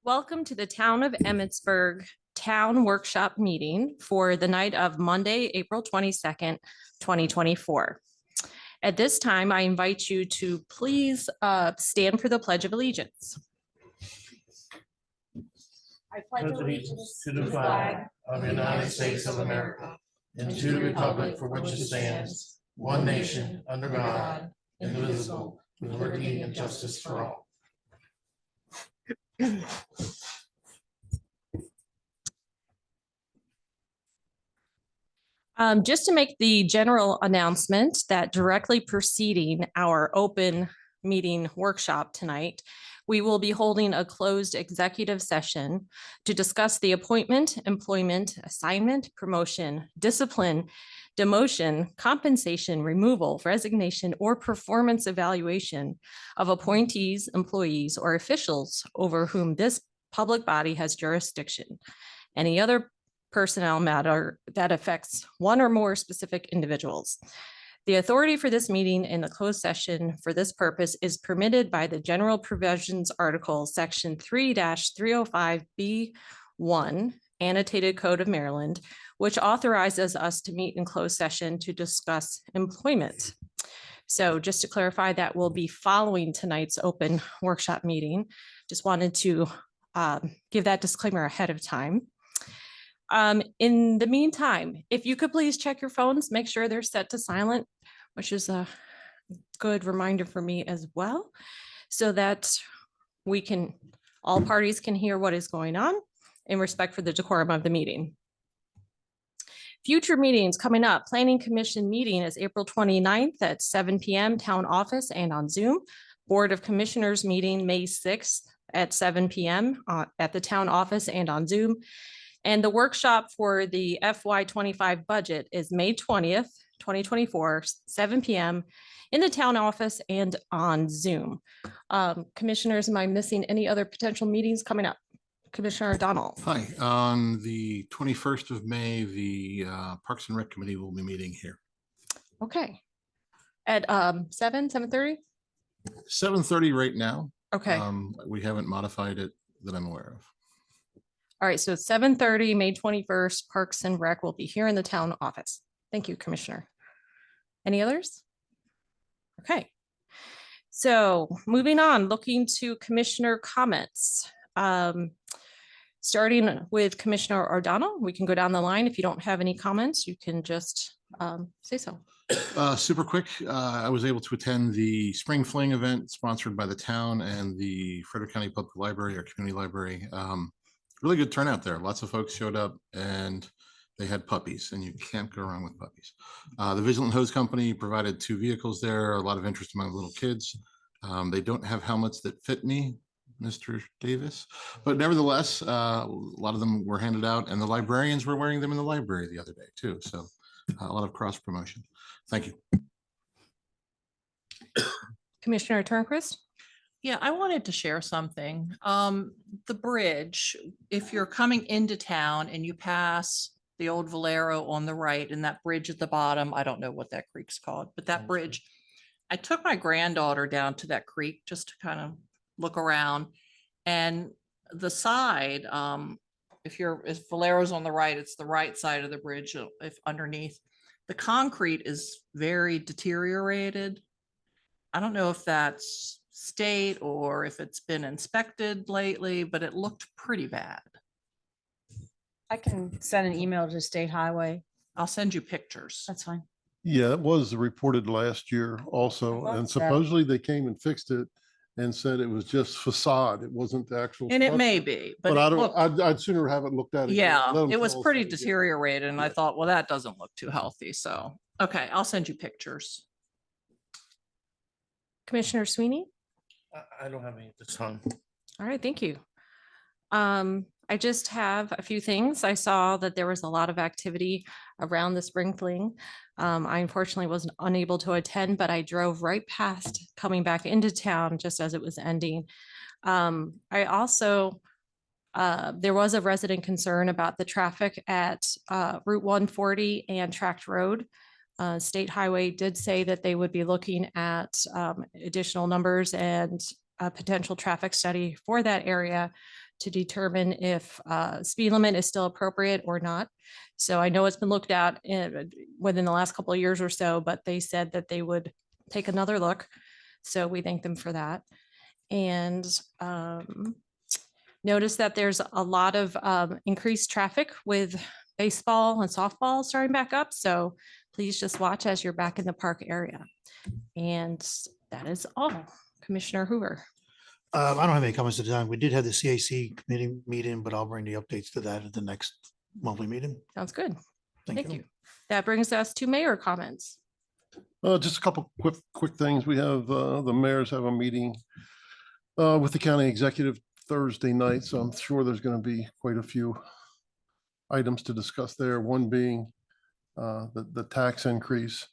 Welcome to the Town of Emmitsburg Town Workshop Meeting for the night of Monday, April 22nd, 2024. At this time, I invite you to please stand for the Pledge of Allegiance. I pledge allegiance to the flag of the United States of America and to the republic for which it stands, one nation, under God, indivisible, with liberty and justice for all. Just to make the general announcement that directly preceding our open meeting workshop tonight, we will be holding a closed executive session to discuss the appointment, employment, assignment, promotion, discipline, demotion, compensation, removal, resignation, or performance evaluation of appointees, employees, or officials over whom this public body has jurisdiction. Any other personnel matter that affects one or more specific individuals. The authority for this meeting in the closed session for this purpose is permitted by the General Provisions Article, Section 3-305B1, Annotated Code of Maryland, which authorizes us to meet in closed session to discuss employment. So just to clarify, that will be following tonight's open workshop meeting. Just wanted to give that disclaimer ahead of time. In the meantime, if you could please check your phones, make sure they're set to silent, which is a good reminder for me as well, so that all parties can hear what is going on in respect for the decorum of the meeting. Future meetings coming up. Planning Commission meeting is April 29th at 7 p.m. Town office and on Zoom. Board of Commissioners meeting May 6th at 7 p.m. At the town office and on Zoom. And the workshop for the FY25 budget is May 20th, 2024, 7 p.m. in the town office and on Zoom. Commissioners, am I missing any other potential meetings coming up? Commissioner O'Donnell. Hi, on the 21st of May, the Parks and Rec Committee will be meeting here. Okay. At 7:30? 7:30 right now. Okay. We haven't modified it that I'm aware of. All right, so 7:30, May 21st, Parks and Rec will be here in the town office. Thank you, Commissioner. Any others? Okay. So moving on, looking to Commissioner comments. Starting with Commissioner O'Donnell, we can go down the line. If you don't have any comments, you can just say so. Super quick, I was able to attend the Spring Fling event sponsored by the town and the Frederick County Public Library, or community library. Really good turnout there. Lots of folks showed up and they had puppies, and you can't go wrong with puppies. The Vigilant Hose Company provided 2 vehicles there, a lot of interest among little kids. They don't have helmets that fit me, Mr. Davis, but nevertheless, a lot of them were handed out, and the librarians were wearing them in the library the other day too. So a lot of cross promotion. Thank you. Commissioner Turnquist. Yeah, I wanted to share something. The bridge, if you're coming into town and you pass the old Valero on the right and that bridge at the bottom, I don't know what that creek's called, but that bridge, I took my granddaughter down to that creek just to kind of look around, and the side, if Valero's on the right, it's the right side of the bridge. If underneath, the concrete is very deteriorated. I don't know if that's state or if it's been inspected lately, but it looked pretty bad. I can send an email to State Highway. I'll send you pictures. That's fine. Yeah, it was reported last year also, I and thought so. supposedly they came and fixed it and said it was just facade. It wasn't the actual. And it may structure. be, But it I don't, looked- I'd sooner have it looked at. again. yeah, Let 'em it was tell us pretty that again. deteriorated. And I Yeah. thought, well, that doesn't look too healthy. So, okay, I'll send you pictures. Commissioner Sweeney. I don't have any at this time. All right, thank you. I just have a few things. I saw that there was a lot of activity around the Spring Fling. I unfortunately was unable to attend, but I drove right past coming back into town just as it was ending. I also, there was a resident concern about the traffic at Route 140 and Tract Road. State Highway did say that they would be looking at additional numbers and a potential traffic study for that area to determine if speed limit is still appropriate or not. So I know it's been looked at within the last couple of years or so, but they said that they would take another look. So we thank them for that. And notice that there's a lot of increased traffic with baseball and softball starting back up. So please just watch as you're back in the park area. And that is all. Commissioner Hoover. I don't have any comments at the time. We did have the CAC committee meeting, but I'll bring the updates to that at the next monthly meeting. Sounds good. Thank Thank you. you. That brings us to mayor comments. Just a couple quick things. We have, the mayors have a meeting with the county executive Thursday night, so I'm sure there's going to be quite a few items to discuss there. One being the tax increase.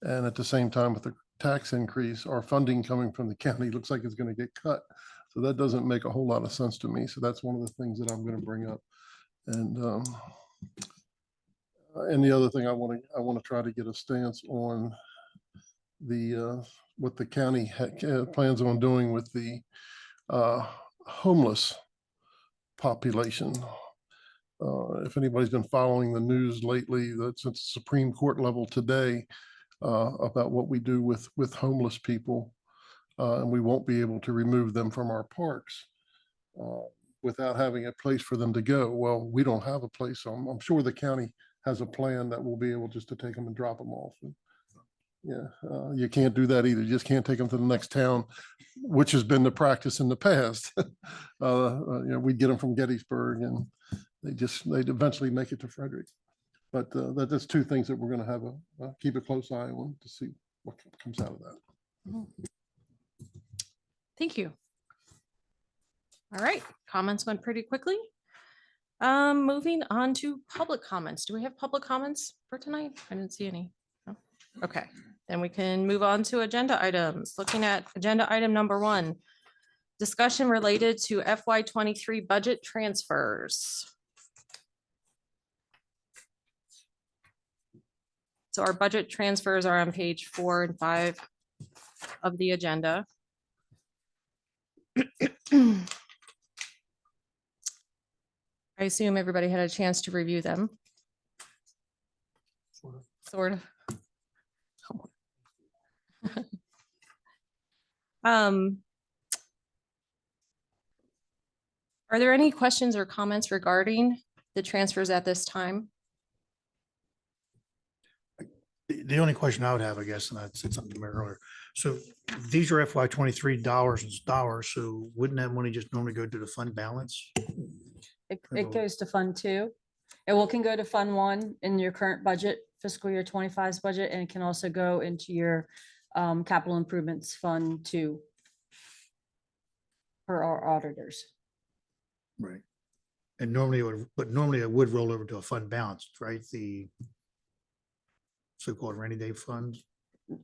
And at the same time with the tax increase, our funding coming from the county looks like it's going to get cut. So that doesn't make a whole lot of sense to me. So that's one of the things that I'm going to bring up. And the other thing I want to try to get a stance on the what the county plans on doing with the homeless population. If anybody's been following the news lately, that's at the Supreme Court level today about what we do with homeless people, and we won't be able to remove them from our parks without having a place for them to go. Well, we don't have a place, so I'm sure the county has a plan that we'll be able just to take them and drop them off. And, yeah, you can't do that either. You just can't take them to the next town, which has been the practice in the past. We'd get them from Gettysburg, and they'd eventually make it to Frederick. But that's two things that we're going to have keep a close eye on to see what comes out of that. Thank you. All right, comments went pretty quickly. Moving on to public comments. Do we have public comments for tonight? I didn't see any. No? Okay, then we can move on to agenda items. Looking at agenda item number 1, discussion related to FY23 budget transfers. So our budget transfers are on page 4 and 5 of the agenda. I assume everybody had a chance to review them. Sort of. Are there any questions or comments regarding the transfers at this time? The only question I would have, I guess, and I said something to Mayor earlier. So these are FY23 dollars and dollars. So wouldn't that money just normally go to the fund balance? It goes to Fund 2. It can go to Fund 1 in your current budget, fiscal year 25's budget, and it can also go into your capital improvements Fund 2 for our auditors. Right. And normally it would roll over to a fund balance, right? The so-called rainy day fund.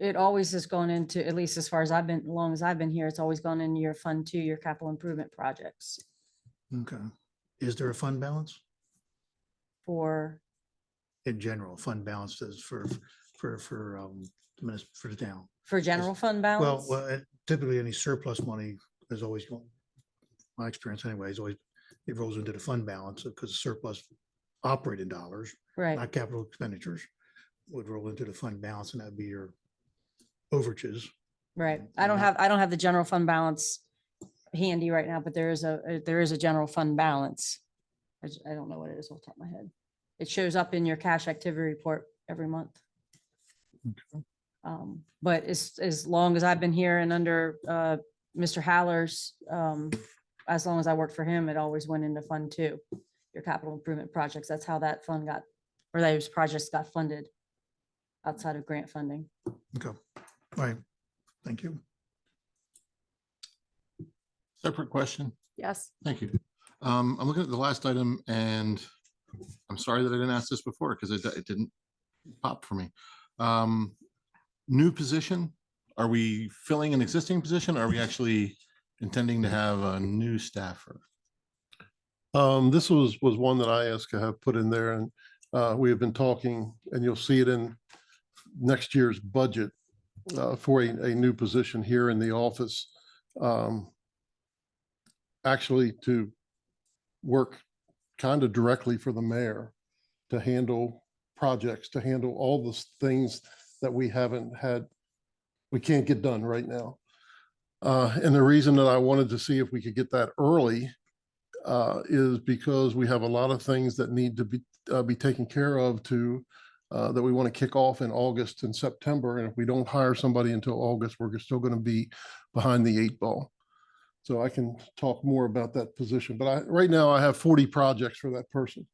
It always has gone into, at least as far as long as I've been here, it's always gone into your Fund 2, your capital improvement projects Okay. Is there a fund balance for, in general? Fund balance is for the town. for general fund Well, balance. typically any surplus money is always, my experience anyway, is always, it rolls into the fund balance because surplus operating dollars, Right. not capital expenditures, would roll into the fund balance, and that'd be your overages. Right. I don't have the general fund balance handy right now, but there is a general fund balance. I don't know what it is off the top of my head. It shows up in your cash activity report every month. But as long as I've been here and under Mr. Haller's, as long as I worked for him, it always went into Fund 2, your capital improvement projects. That's how that fund got, or those projects got funded outside of grant funding. Okay. All right. Thank you. Separate question. Yes. Thank you. I'm looking at the last item, and I'm sorry that I didn't ask this before because it didn't pop for me. New position. Are we filling an existing position? Are we actually intending to have a new staffer? This was one that I asked to have put in there, and we have been talking, and you'll see it in next year's budget for a new position here in the office. Actually to work kind of directly for the mayor to handle projects, to handle all the things that we can't get done right now. And the reason that I wanted to see if we could get that early is because we have a lot of things that need to be taken care of that we want to kick off in August and September. And if we don't hire somebody until August, we're still going to be behind the 8 ball. So I can talk more about that position, but right now I have 40 projects for that person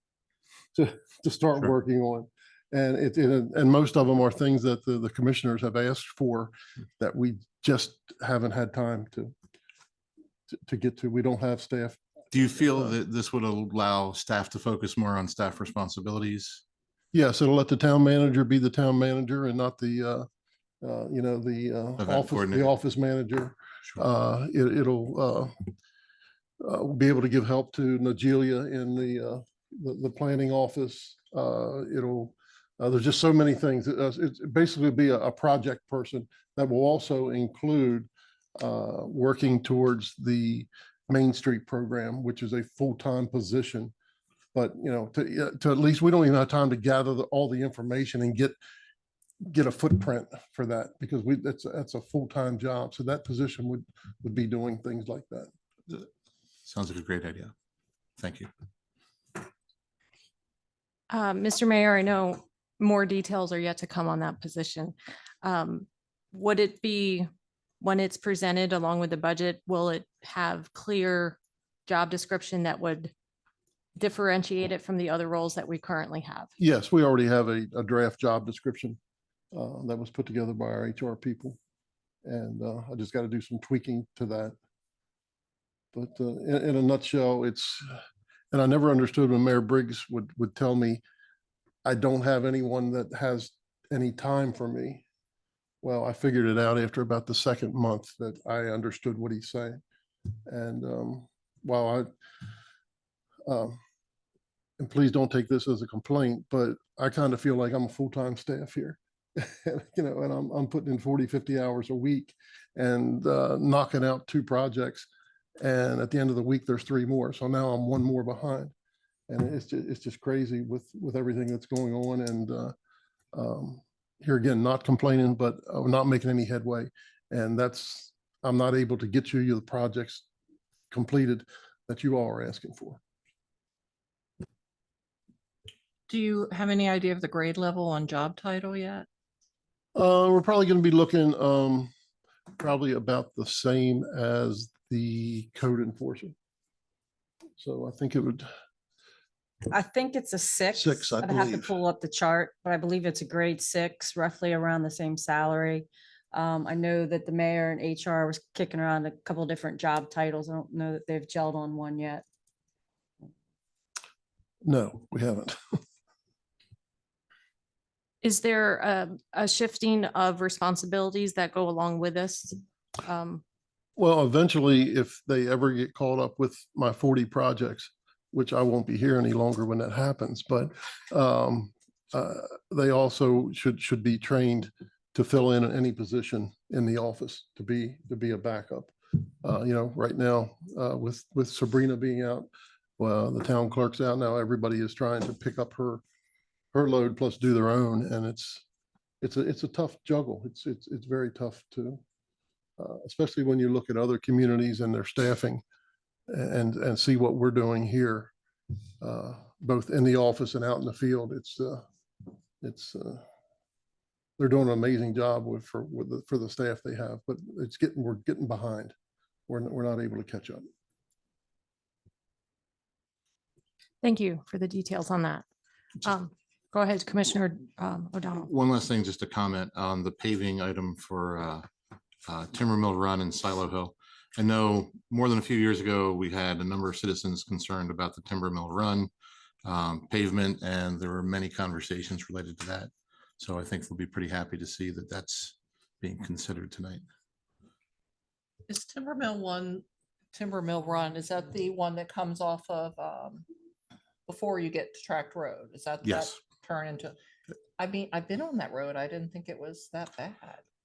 to start Sure. working on. And and most of them are things that the commissioners have asked for that we just haven't had time to get to. We don't have staff. Do you feel that this would allow staff to focus more on staff responsibilities? Yes, it'll let the town manager be the town manager and not the coordinator. office manager. Sure. It'll be able to give help to Najeelia in the planning office. There's just so many things. It's basically be a project person that will also include working towards the Main Street program, which is a full-time position. But, to at least we don't even have time to gather all the information and get a footprint for that, because that's a full-time job. So that position would be doing things like that. Sounds like a great idea. Thank you. Mr. Mayor, I know more details are yet to come on that position. Would it be, when it's presented along with the budget, will it have clear job description that would differentiate it from the other roles that we currently have? Yes, we already have a draft job description that was put together by our HR people. And I just got to do some tweaking to that. But in a nutshell, and I never understood when Mayor Briggs would tell me, I don't have anyone that has any time for me. Well, I figured it out after about the second month that I understood what he's saying. And while and please don't take this as a complaint, but I kind of feel like I'm a full-time staff here. And I'm putting in 40, 50 hours a week and knocking out 2 projects. And at the end of the week, there's 3 more. So now I'm 1 more behind. And it's just crazy with everything that's going on. And here again, not complaining, but not making any headway. And I'm not able to get you the projects completed that you all are asking for. Do you have any idea of the grade level on job title yet? We're probably going to be looking probably about the same as the code enforcer. So I think it's a 6. 6, I I'd have to believe. pull up the chart, but I believe it's a grade 6, roughly around the same salary. I know that the mayor and HR was kicking around a couple of different job titles. I don't know that they've gelled on one yet. No, we haven't. Is there a shifting of responsibilities that go along with this? Well, eventually, if they ever get caught up with my 40 projects, which I won't be here any longer when that happens, but they also should be trained to fill in any position in the office to be a backup. Right now with Sabrina being out, well, the town clerk's out now. Everybody is trying to pick up her load plus do their own, and it's a tough juggle. It's very tough to, especially when you look at other communities and their staffing, and see what we're doing here, both in the office and out in the field. They're doing an amazing job for the staff they have, but we're getting behind. We're not able to catch up. Thank you for the details on that. Go ahead, Commissioner O'Donnell. One last thing, just to comment on the paving item for Timber Mill Run and Silo Hill. I know more than a few years ago, we had a number of citizens concerned about the Timber Mill Run pavement, and there were many conversations related to that. So I think we'll be pretty happy to see that that's being considered tonight. Is Timber Mill Run, is that the one that comes off of before you get to Tract Road? Is that Yes. that turn into? I mean, I've been on that road. I didn't think it was that bad.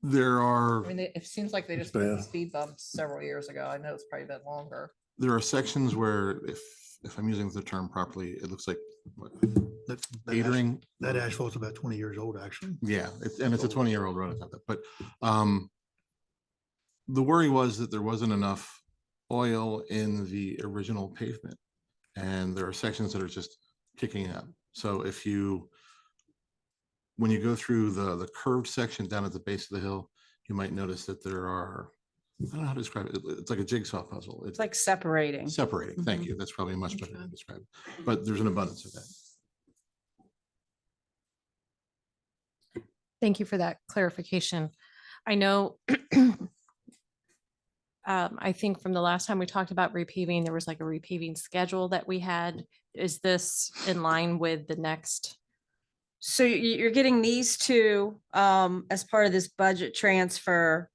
There are, I mean, it seems like they It's just put the bad. speed bumps several years ago. I know it's probably been longer. there are sections where if I'm using the term properly, it looks like what, That catering. that asphalt's about 20 years old, actually. Yeah, and it's a 20-year-old road. It's not that, but the worry was that there wasn't enough oil in the original pavement. And there are sections that are just kicking up. So when you go through the curved section down at the base of the hill, you might notice that there are, I don't know how to describe it. It's like a jigsaw puzzle. It's like separating. Separating. Thank Mhm. you. That's probably much better to Okay. describe. But there's an abundance of that. Thank you for that clarification. I know, I think from the last time we talked about repaving, there was like a repaving schedule that we had. Is this in line with the next? So you're getting these two as part of this budget transfer.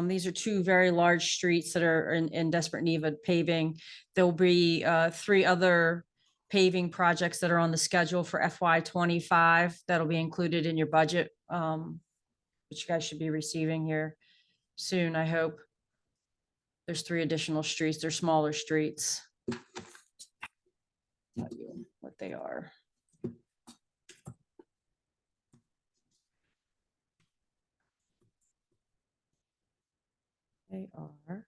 These are two very large streets that are in desperate need of paving. There'll be 3 other paving projects that are on the schedule for FY 25 that'll be included in your budget, which you guys should be receiving here soon, I hope. There's 3 additional streets. They're smaller streets. Tell you what they are. They are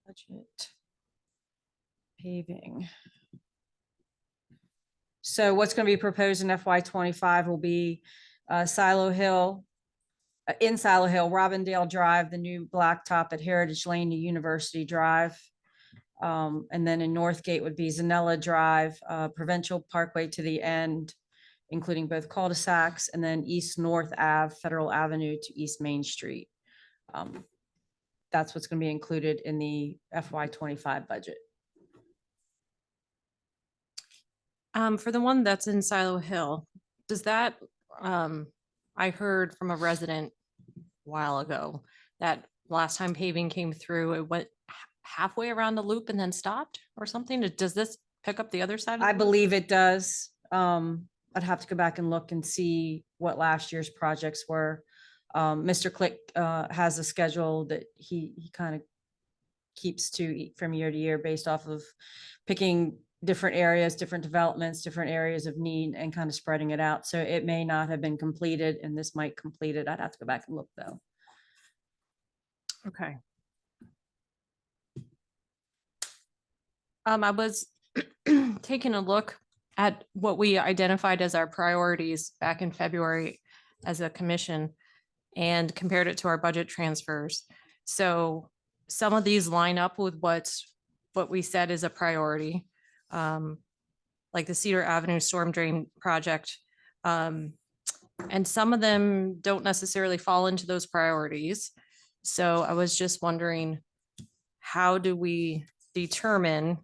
budget paving. So what's going to be proposed in FY 25 will be Silo Hill, in Silo Hill, Robindale Drive, the new blacktop at Heritage Lane to University Drive. And then in Northgate would be Zanella Drive, Provincial Parkway to the end, including both cul-de-sacs, and then East North Ave, Federal Avenue to East Main Street. That's what's going to be included in the FY 25 budget. For the one that's in Silo Hill, does that, I heard from a resident a while ago that last time paving came through, it went halfway around the loop and then stopped or something? Does this pick up the other side? of I the loop? believe it does. I'd have to go back and look and see what last year's projects were. Mr. Click has a schedule that he kind of keeps to from year to year based off of picking different areas, different developments, different areas of need, and kind of spreading it out. So it may not have been completed, and this might complete it. I'd have to go back and look though. Okay. I was taking a look at what we identified as our priorities back in February as a commission and compared it to our budget transfers. So some of these line up with what we said is a priority. Like the Cedar Avenue Storm Drain Project. And some of them don't necessarily fall into those priorities. So I was just wondering, how do we determine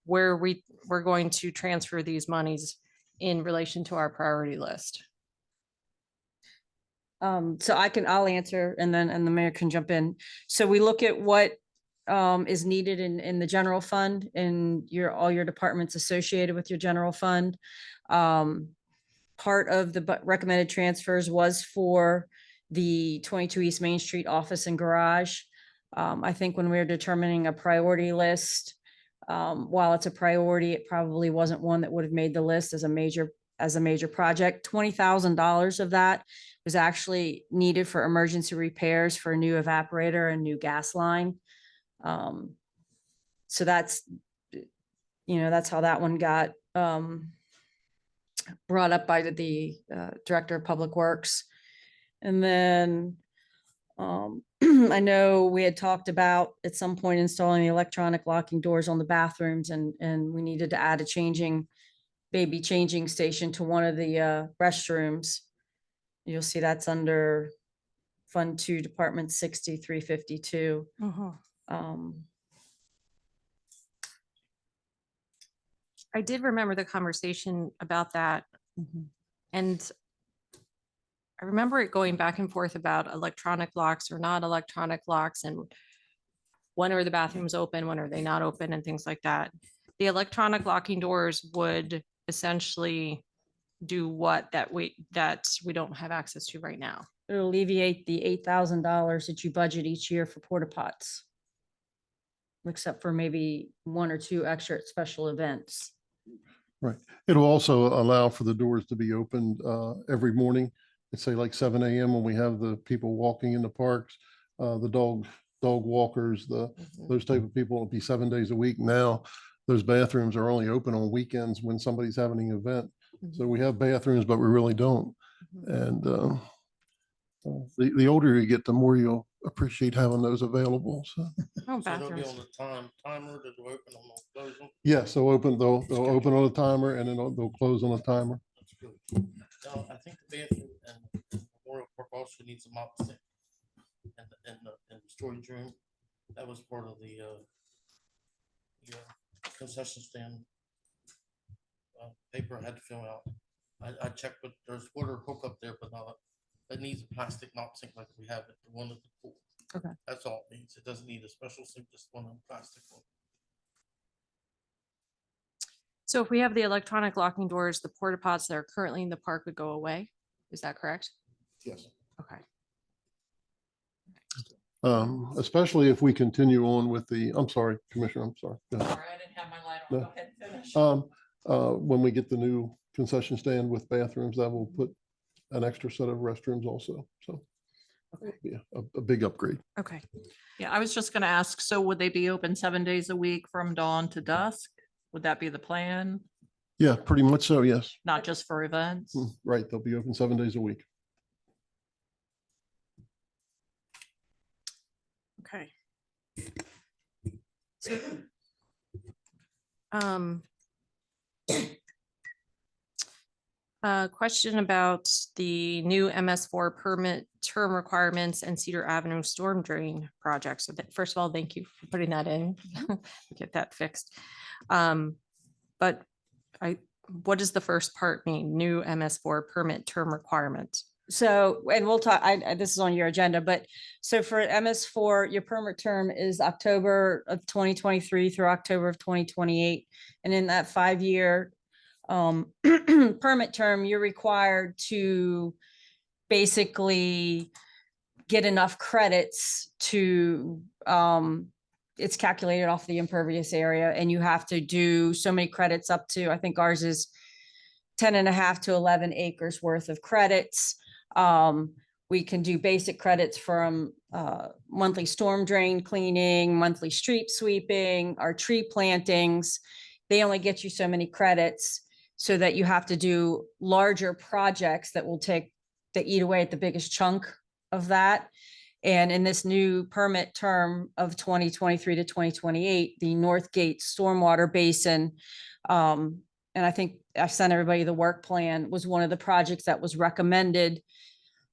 where we're going to transfer these monies in relation to our priority list? So I'll answer and then the mayor can jump in. So we look at what is needed in the general fund and all your departments associated with your general fund. Part of the recommended transfers was for the 22 East Main Street office and garage. I think when we were determining a priority list, while it's a priority, it probably wasn't one that would have made the list as a major project. $20,000 of that was actually needed for emergency repairs for a new evaporator and new gas line. So that's how that one got brought up by the Director of Public Works. And then I know we had talked about at some point installing the electronic locking doors on the bathrooms, and we needed to add a baby changing station to one of the restrooms. You'll see that's under Fund 2, Department 6352. I did remember the conversation about that. And I remember it going back and forth about electronic locks or not electronic locks, and when are the bathrooms open, when are they not open, and things like that. The electronic locking doors would essentially do what that we don't have access to right now? It'll alleviate the $8,000 that you budget each year for porta pots. Except for maybe 1 or 2 extra at special events. It'll also allow for the doors to be opened every morning. It's say like 7 a.m. when we have the people walking in the parks, the dog walkers, those type of people. It'll be 7 days a week. Now, those bathrooms are only open on weekends when somebody's having an event. So we have bathrooms, but we really don't. And the older you get, the more you'll appreciate having those available. So Oh, So they'll be bathrooms. on the timer that will open them, they'll close them. yes, they'll open on a timer and then they'll close on a timer. That's good. Now, I think the bathroom and Memorial Park also needs a mop stick. In the storage room, that was part of the concession stand. Paper I had to fill out. I checked, but there's water hookup there, but not, it needs a plastic mop sink like we have at the one at the pool. Okay. That's all it needs. It doesn't need a special sink, just one of the plastic one. So if we have the electronic locking doors, the porta pots that are currently in the park would go away. Is that correct? Yes. Okay. Especially if we continue on with I'm sorry, Commissioner, I'm sorry. Go ahead. Sorry, I didn't have my light No. on. Go ahead and finish. When we get the new concession stand with bathrooms, that will put an extra set of restrooms also. So yeah, a big upgrade. Okay. Yeah, I was just gonna ask, so would they be open 7 days a week from dawn to dusk? Would that be the plan? Yeah, pretty much so. Yes. Not just for events? Right. They'll be open 7 days a week. Okay. So, Um, question about the new MS4 permit term requirements and Cedar Avenue storm drain project. So that, first of all, thank you for putting that in, get that fixed. But what does the first part mean? New MS4 permit term requirement? So, and we'll talk, this is on your agenda, but so for MS4, your permit term is October of 2023 through October of 2028. And in that 5-year permit term, you're required to basically get enough credits to, it's calculated off the impervious area, and you have to do so many credits up to, I think ours is 10.5 to 11 acres worth of credits. We can do basic credits from monthly storm drain cleaning, monthly street sweeping, our tree plantings. They only get you so many credits, so that you have to do larger projects that eat away at the biggest chunk of that. And in this new permit term of 2023 to 2028, the Northgate Stormwater Basin, and I think I sent everybody the work plan, was one of the projects that was recommended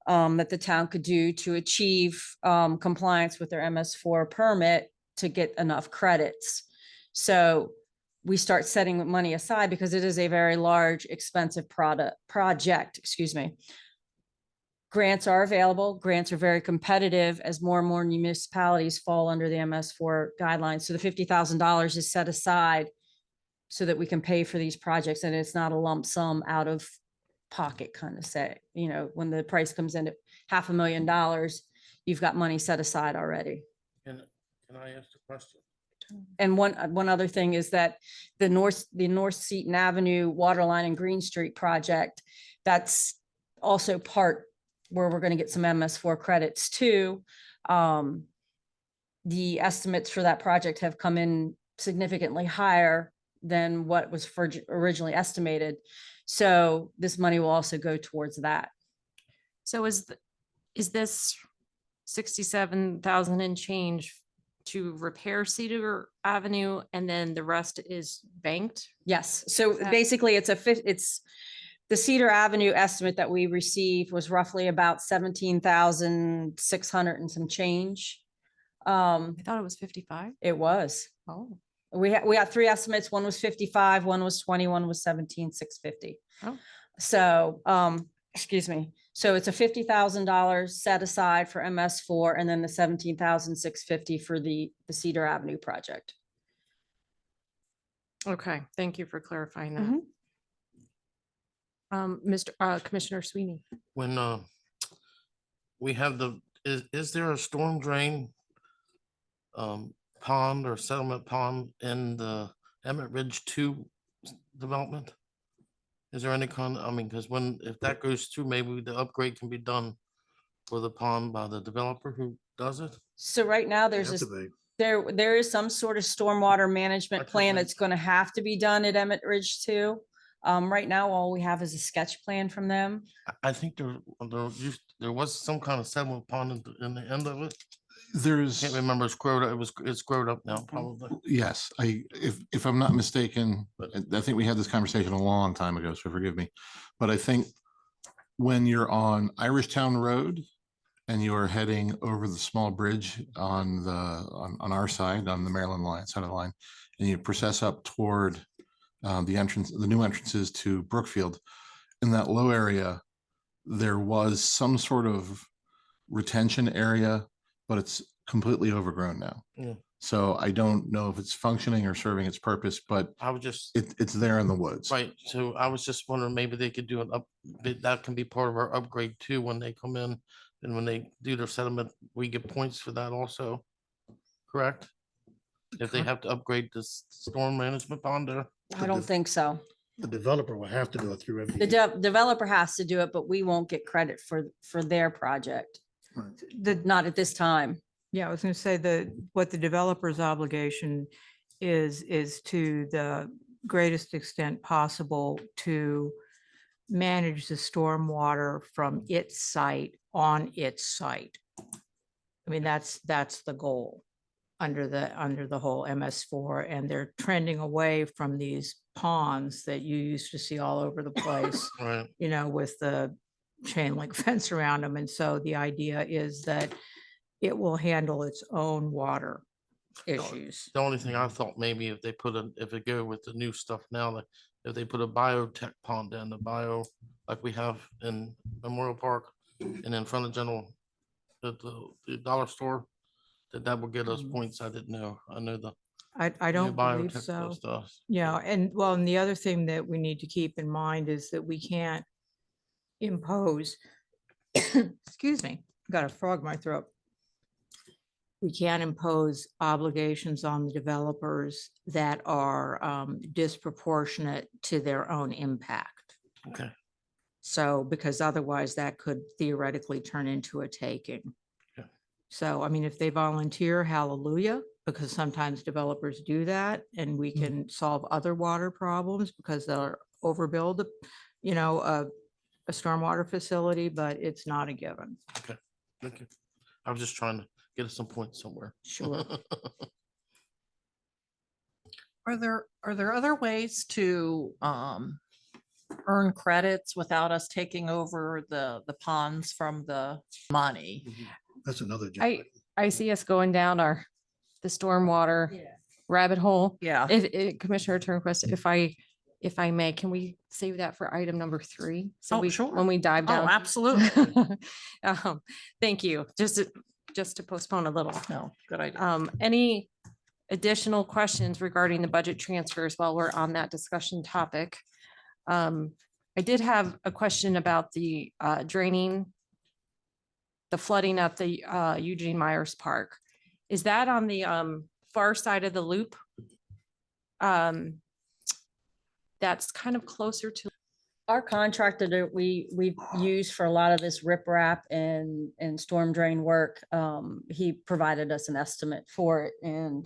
that the town could do to achieve compliance with their MS4 permit to get enough credits. So we start setting money aside because it is a very large, expensive project, excuse me. Grants are available. Grants are very competitive as more and more municipalities fall under the MS4 guidelines. So the $50,000 is set aside so that we can pay for these projects, and it's not a lump sum out of pocket kind of say, when the price comes in at $500,000, you've got money set aside already. Can I ask a question? And one other thing is that the North Seaton Avenue Waterline and Green Street project, that's also part where we're going to get some MS4 credits too. The estimates for that project have come in significantly higher than what was originally estimated. So this money will also go towards that. So is this 67,000 and change to repair Cedar Avenue, and then the rest is banked? Yes, so that- basically it's the Cedar Avenue estimate that we received was roughly about 17,600 and some change. I thought it was 55. It was. Oh, We got 3 estimates. One was 55, one was 20, one was 17,650. Oh. So, excuse me. So it's a $50,000 set aside for MS4, and then the 17,650 for the Cedar Avenue project. okay. Thank you for clarifying that. Mhm. Commissioner Sweeney. When we have is there a storm drain pond or settlement pond in the Emmett Ridge 2 development? Is there any I mean, because if that goes through, maybe the upgrade can be done for the pond by the developer who does it? So right now, there's Have this, to be. there is some sort of stormwater management I could plan think- that's gonna have to be done at Emmett Ridge too. Right now, all we have is a sketch plan from them. I think there was some kind of settlement pond in the end of it. There's, Can't remember, it's grown up now, probably. yes, if I'm not mistaken, I think we had this conversation a long time ago, so forgive me. But I think when you're on Irish Town Road and you're heading over the small bridge on on our side, on the Maryland line, side of the line, and you process up toward the new entrances to Brookfield, in that low area, there was some sort of retention area, but it's completely overgrown now. Yeah. So I don't know if it's functioning or serving its purpose, but I was just, it's there in the woods. right, so I was just wondering, maybe they could do that can be part of our upgrade too, when they come in. And when they do their settlement, we get points for that also, correct? If they have to upgrade this storm management pond there? I don't think so. The developer will have to do it through. The developer has to do it, but we won't get credit for their project. Not at this time. Yeah, I was gonna say what the developer's obligation is to the greatest extent possible to manage the stormwater from its site on its site. I mean, that's the goal under the whole MS4, and they're trending away from these ponds that you used to see all over the place, Right, you know, with the chain link fence around them. And so the idea is that it will handle its own water issues. the only thing I thought maybe if they go with the new stuff now, that if they put a biotech pond in, like we have in Memorial Park and in front of the dollar store, that will get us points. I didn't know. I know the I new don't believe biotech so. stuff. Yeah, and well, and the other thing that we need to keep in mind is that we can't impose, excuse me, got a frog in my throat. We can't impose obligations on the developers that are disproportionate to their own impact. Okay, So, because otherwise that could theoretically turn into a taking. Yeah. So, I mean, if they volunteer, hallelujah, because sometimes developers do that and we can solve other water problems because they'll overbuild, you know, a stormwater facility, but it's not a given. thank you. I was just trying to get us some points somewhere. Sure. Are there other ways to earn credits without us taking over the ponds from the money? That's another. I see us going down the stormwater rabbit hole. Yeah. Commissioner Turnquist, if I may, can we save that for item number 3? So Oh, sure. when we dive Oh, down. absolutely. Thank you. Just to postpone a little. No, good idea. Any additional questions regarding the budget transfers while we're on that discussion topic? I did have a question about the draining, the flooding at the Eugene Myers Park. Is that on the far side of the loop? That's kind of closer to. Our contractor that we use for a lot of this riprap and storm drain work, he provided us an estimate for it, and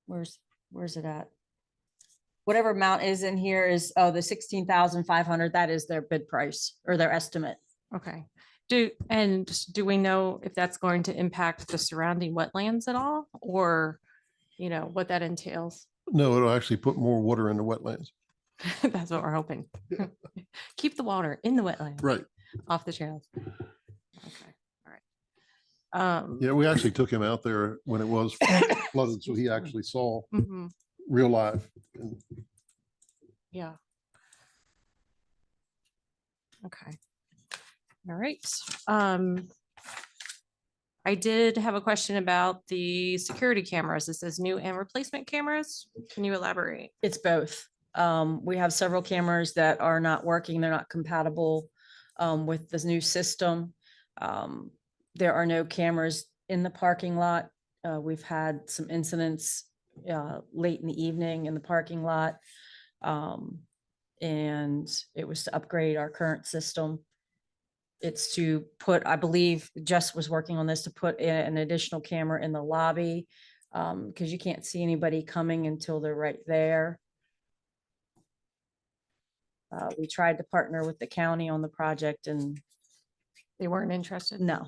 where's it at? Whatever amount is in here is, the 16,500, that is their bid price or their estimate. Okay. Do we know if that's going to impact the surrounding wetlands at all, or, you know, what that entails? No, it'll actually put more water in the wetlands. That's what we're hoping. Keep the water in the wetlands. Right. Off the trails. Okay, all right. Yeah, we actually took him out there when it was flooded, so he actually saw Mhm, real live. And yeah. Okay. All right. I did have a question about the security cameras. It says new and replacement cameras. Can you elaborate? It's both. We have several cameras that are not working. They're not compatible with this new system. There are no cameras in the parking lot. We've had some incidents late in the evening in the parking lot. And it was to upgrade our current system. It's to put, I believe Jess was working on this, to put an additional camera in the lobby, because you can't see anybody coming until they're right there. We tried to partner with the county on the project and They weren't interested. no.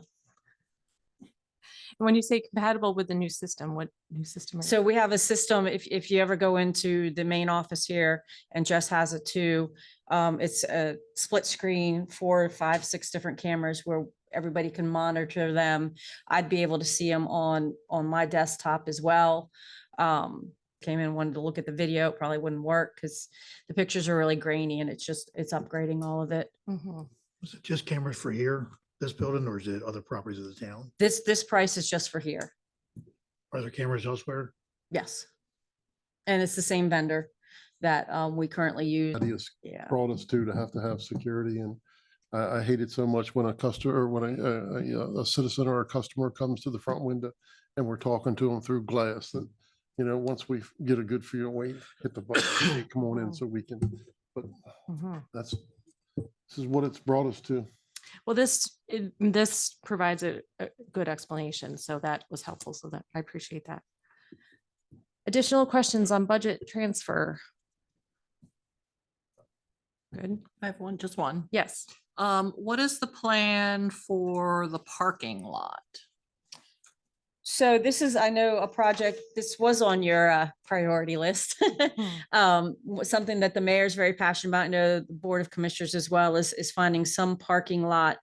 And when you say compatible with the new system, what new system? So we have a system, if you ever go into the main office here, and Jess has it too, it's a split screen, 4, 5, 6 different cameras where everybody can monitor them. I'd be able to see them on my desktop as well. Came in, wanted to look at the video, it probably wouldn't work because the pictures are really grainy and it's upgrading all of it. Mhm. Was it just cameras for here, this building, or is it other properties of the town? This price is just for here. Are there cameras elsewhere? Yes. And it's the same vendor that we currently use. Ideas Yeah. brought us to have security, and I hate it so much when a customer, or when a citizen or a customer comes to the front window and we're talking to them through glass, that, you know, once we get a good feel, we hit the button, hey, come on in so we can, but Mhm. this is what it's brought us to. Well, this provides a good explanation, so that was helpful, so that I appreciate that. Additional questions on budget transfer? Good, I have one, just one. yes. What is the plan for the parking lot? So this is, I know, a project, this was on your priority list. Something that the mayor is very passionate about. I know the Board of Commissioners as well is finding some parking lot,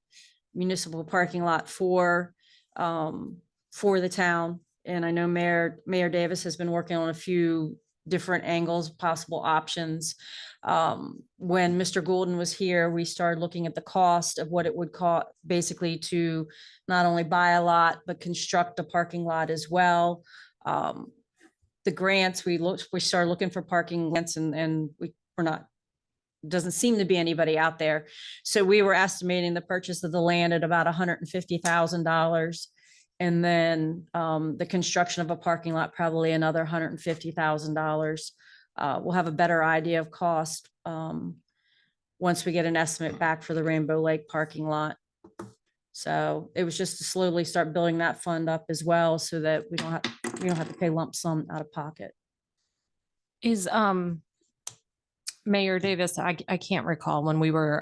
municipal parking lot for the town. And I know Mayor Davis has been working on a few different angles, possible options. When Mr. Goulden was here, we started looking at the cost of what it would cost basically to not only buy a lot, but construct a parking lot as well. The grants, we started looking for parking grants and we're not, doesn't seem to be anybody out there. So we were estimating the purchase of the land at about $150,000. And then the construction of a parking lot, probably another $150,000. We'll have a better idea of cost once we get an estimate back for the Rainbow Lake parking lot. So it was just to slowly start building that fund up as well, so that we don't have to pay lump sum out of pocket. Is Mayor Davis, I can't recall when we were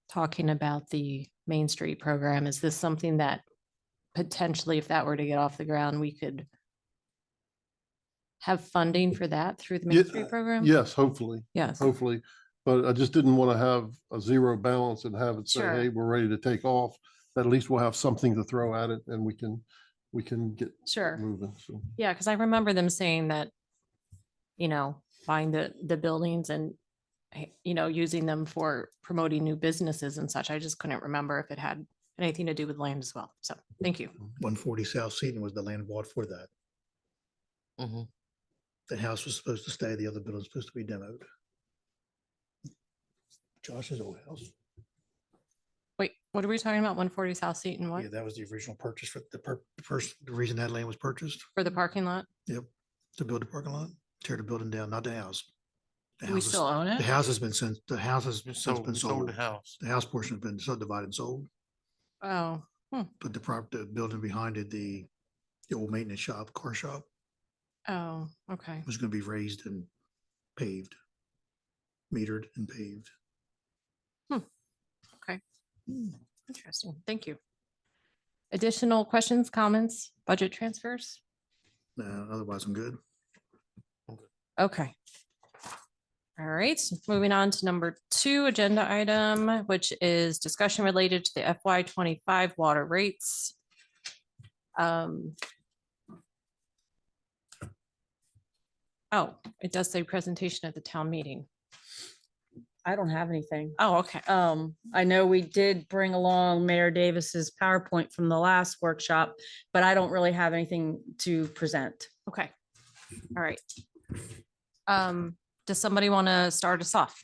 talking about the Main Street program, is this something that potentially, if that were to get off the ground, we could have funding for that through the Main Street program? Yes, hopefully, Yes, hopefully. But I just didn't want to have a zero balance and have it say, Sure. hey, we're ready to take off. At least we'll have something to throw at it and we can get sure. moving. So Yeah, because I remember them saying that, buying the buildings and, using them for promoting new businesses and such. I just couldn't remember if it had anything to do with land as well. So thank you. 140 South Seaton was the land bought for that. The house was supposed to stay, the other building was supposed to be demoed. Josh's old house. Wait, what are we talking about? 140 South Seaton, what? Yeah, that was the original purchase for the reason that land was purchased, For the parking lot? to build the parking lot, tear the building down, not the house. The Do we house is- still own The it? house has been since, the house has since So been we sold sold. the house. The house portion has been subdivided and sold, Oh, but the building behind it, the old maintenance shop, car shop, oh, okay. was gonna be raised and paved, metered and paved. Interesting. Thank you. Additional questions, comments, budget transfers? Otherwise, I'm good. Okay. All right, moving on to number 2 agenda item, which is discussion related to the FY 25 water rates. Oh, it does say presentation at the town meeting. I don't have anything. Oh, okay. I know we did bring along Mayor Davis's PowerPoint from the last workshop, but I don't really have anything to present. Okay. All right. Does somebody want to start us off?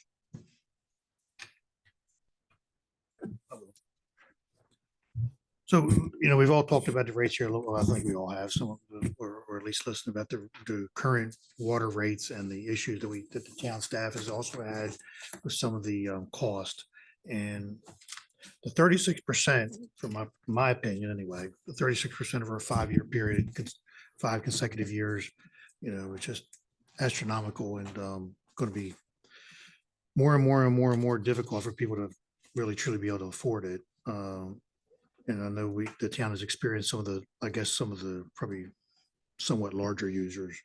So, we've all talked about the rates here a little, I think we all have some, or at least listened about the current water rates and the issues that the town staff has also had with some of the cost. And the 36%, from my opinion anyway, the 36% of our 5-year period, 5 consecutive years, it's just astronomical and going to be more and more and more and more difficult for people to really truly be able to afford it. And I know the town has experienced some of the probably somewhat larger users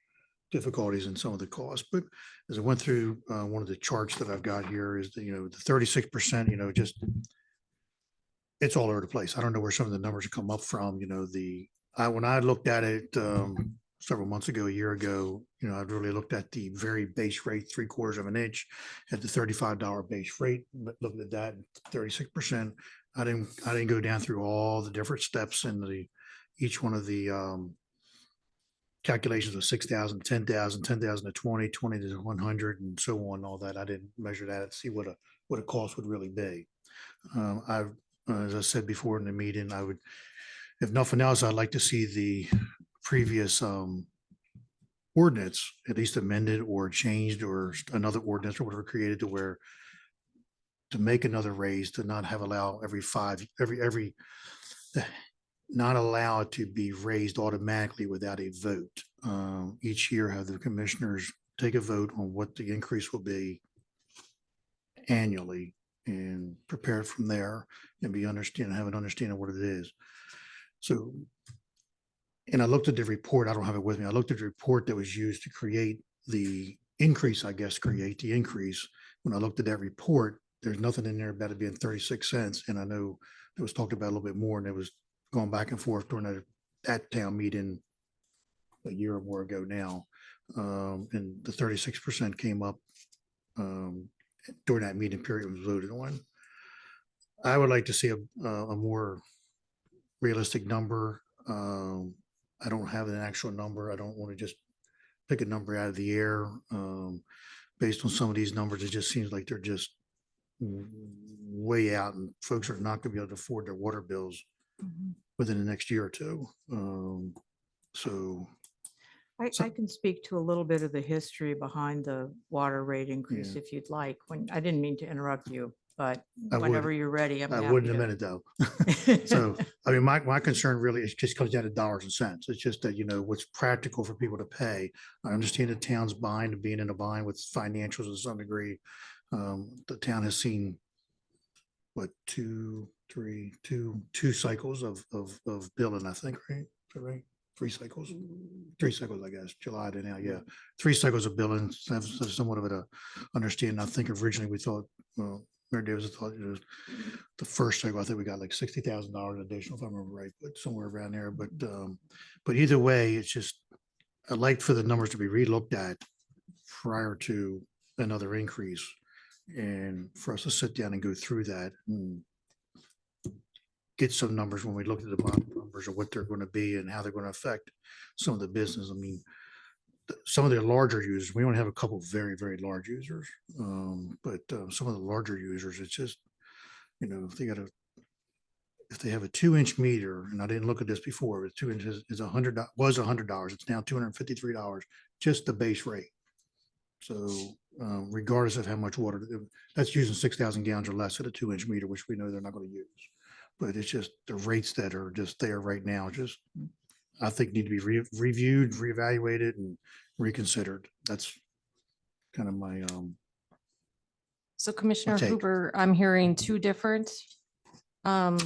difficulties in some of the costs. But as I went through one of the charts that I've got here is the 36%, just it's all over the place. I don't know where some of the numbers come up from. When I looked at it several months ago, a year ago, I'd really looked at the very base rate, 3/4 of an inch at the $35 base rate. But looked at that 36%. I didn't go down through all the different steps in each one of the calculations of 6,000, 10,000, 10,000 to 20, 20 to 100, and so on. All that I didn't measure that to see what a cost would really be. As I said before in the meeting, I would, if nothing else, I'd like to see the previous ordinance at least amended or changed, or another ordinance or whatever created to where to make another raise, to not have allow not allow it to be raised automatically without a vote. Each year have the commissioners take a vote on what the increase will be annually and prepare it from there and have an understanding of what it is. So, and I looked at the report, I don't have it with me. I looked at the report that was used to create the increase, create the increase. When I looked at that report, there's nothing in there about it being 36 cents. And I know it was talked about a little bit more, and it was going back and forth during that town meeting a year or more ago now. And the 36% came up during that meeting period was voted on. I would like to see a more realistic number. I don't have an actual number. I don't want to just pick a number out of the air. Based on some of these numbers, it just seems like they're just way out, and folks are not going to be able to afford their water bills within the next year or two. So I can speak to a little bit of the history behind the water rate increase if you'd like. I didn't mean to interrupt you, but I would. whenever you're ready, I'm I happy would in a to. minute though. So, I mean, my concern really is just comes down to dollars and cents. It's just that, what's practical for people to pay. I understand the town's bind and being in a bind with financials to some degree. The town has seen two cycles of billing, I think, right? Is that right? 3 cycles, I guess, July to now. Yeah. 3 cycles of billing, have somewhat of a understanding. I think originally we thought, Mayor Davis thought it was the first cycle. I think we got like $60,000 additional, if I remember right, but somewhere around there. But either way, it's just, I'd like for the numbers to be relooked at prior to another increase, and for us to sit down and go through that and get some numbers when we look at the bottom numbers of what they're going to be and how they're going to affect some of the business. I mean, some of the larger users, we only have a couple of very, very large users. But some of the larger users, it's just, if they have a 2-inch meter, and I didn't look at this before, but 2 inches is $100. It's now $253, just the base rate. So regardless of how much water, that's using 6,000 gallons or less at a 2-inch meter, which we know they're not going to use. But it's just the rates that are just there right now, just I think need to be reviewed, reevaluated, and reconsidered. That's kind of my So Commissioner take. Hoover, I'm hearing two different, to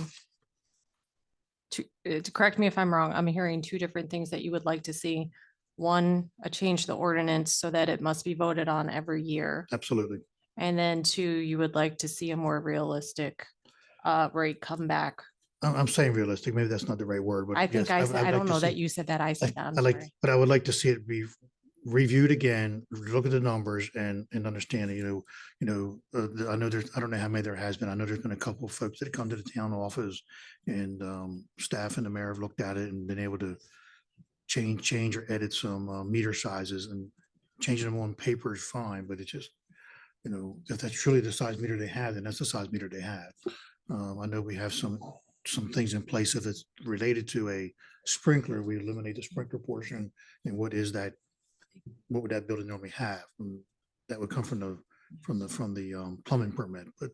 correct me if I'm wrong, I'm hearing 2 different things that you would like to see. One, a change to the ordinance so that it must be voted on every year. absolutely. And then 2, you would like to see a more realistic rate come back. I'm saying realistic. Maybe that's not the right word, but I think yes, I would don't like know to that see- you said that. I said that. I'm I like, sorry. but I would like to see it be reviewed again, look at the numbers and understand, I know I don't know how many there has been. I know there's been a couple of folks that come to the town office, and staff and the mayor have looked at it and been able to change or edit some meter sizes and changing them on paper is fine, but it's just, you know, if that's truly the size meter they have, then that's the size meter they have. I know we have some things in place. If it's related to a sprinkler, we eliminate the sprinkler portion. And what is that? What would that building normally have? That would come from the plumbing permit, but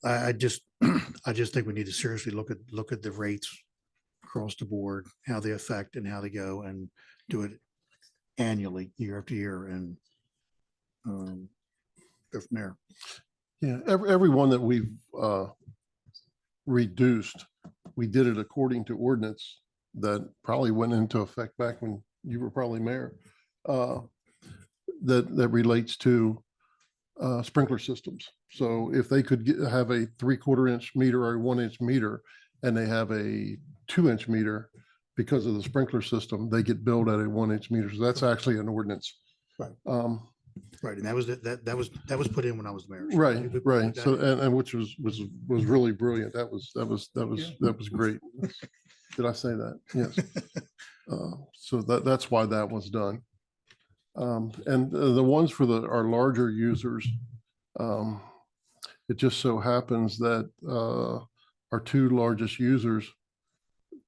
I just, I just think we need to seriously look at the rates across the board, how they affect and how they go, and do it annually, year after year, and go from there. Yeah, every one that we've reduced, we did it according to ordinance that probably went into effect back when you were probably mayor. That relates to sprinkler systems. So if they could have a 3/4 inch meter or a 1 inch meter, and they have a 2 inch meter, because of the sprinkler system, they get billed at a 1 inch meter. So that's actually an ordinance. Right. Um, Right, and that was put in when I was mayor. So Right, we put right. that So, in. and which was really brilliant. That was great. Did I say that? Yes. So that's why that was done. And the ones for our larger users, it just so happens that our two largest users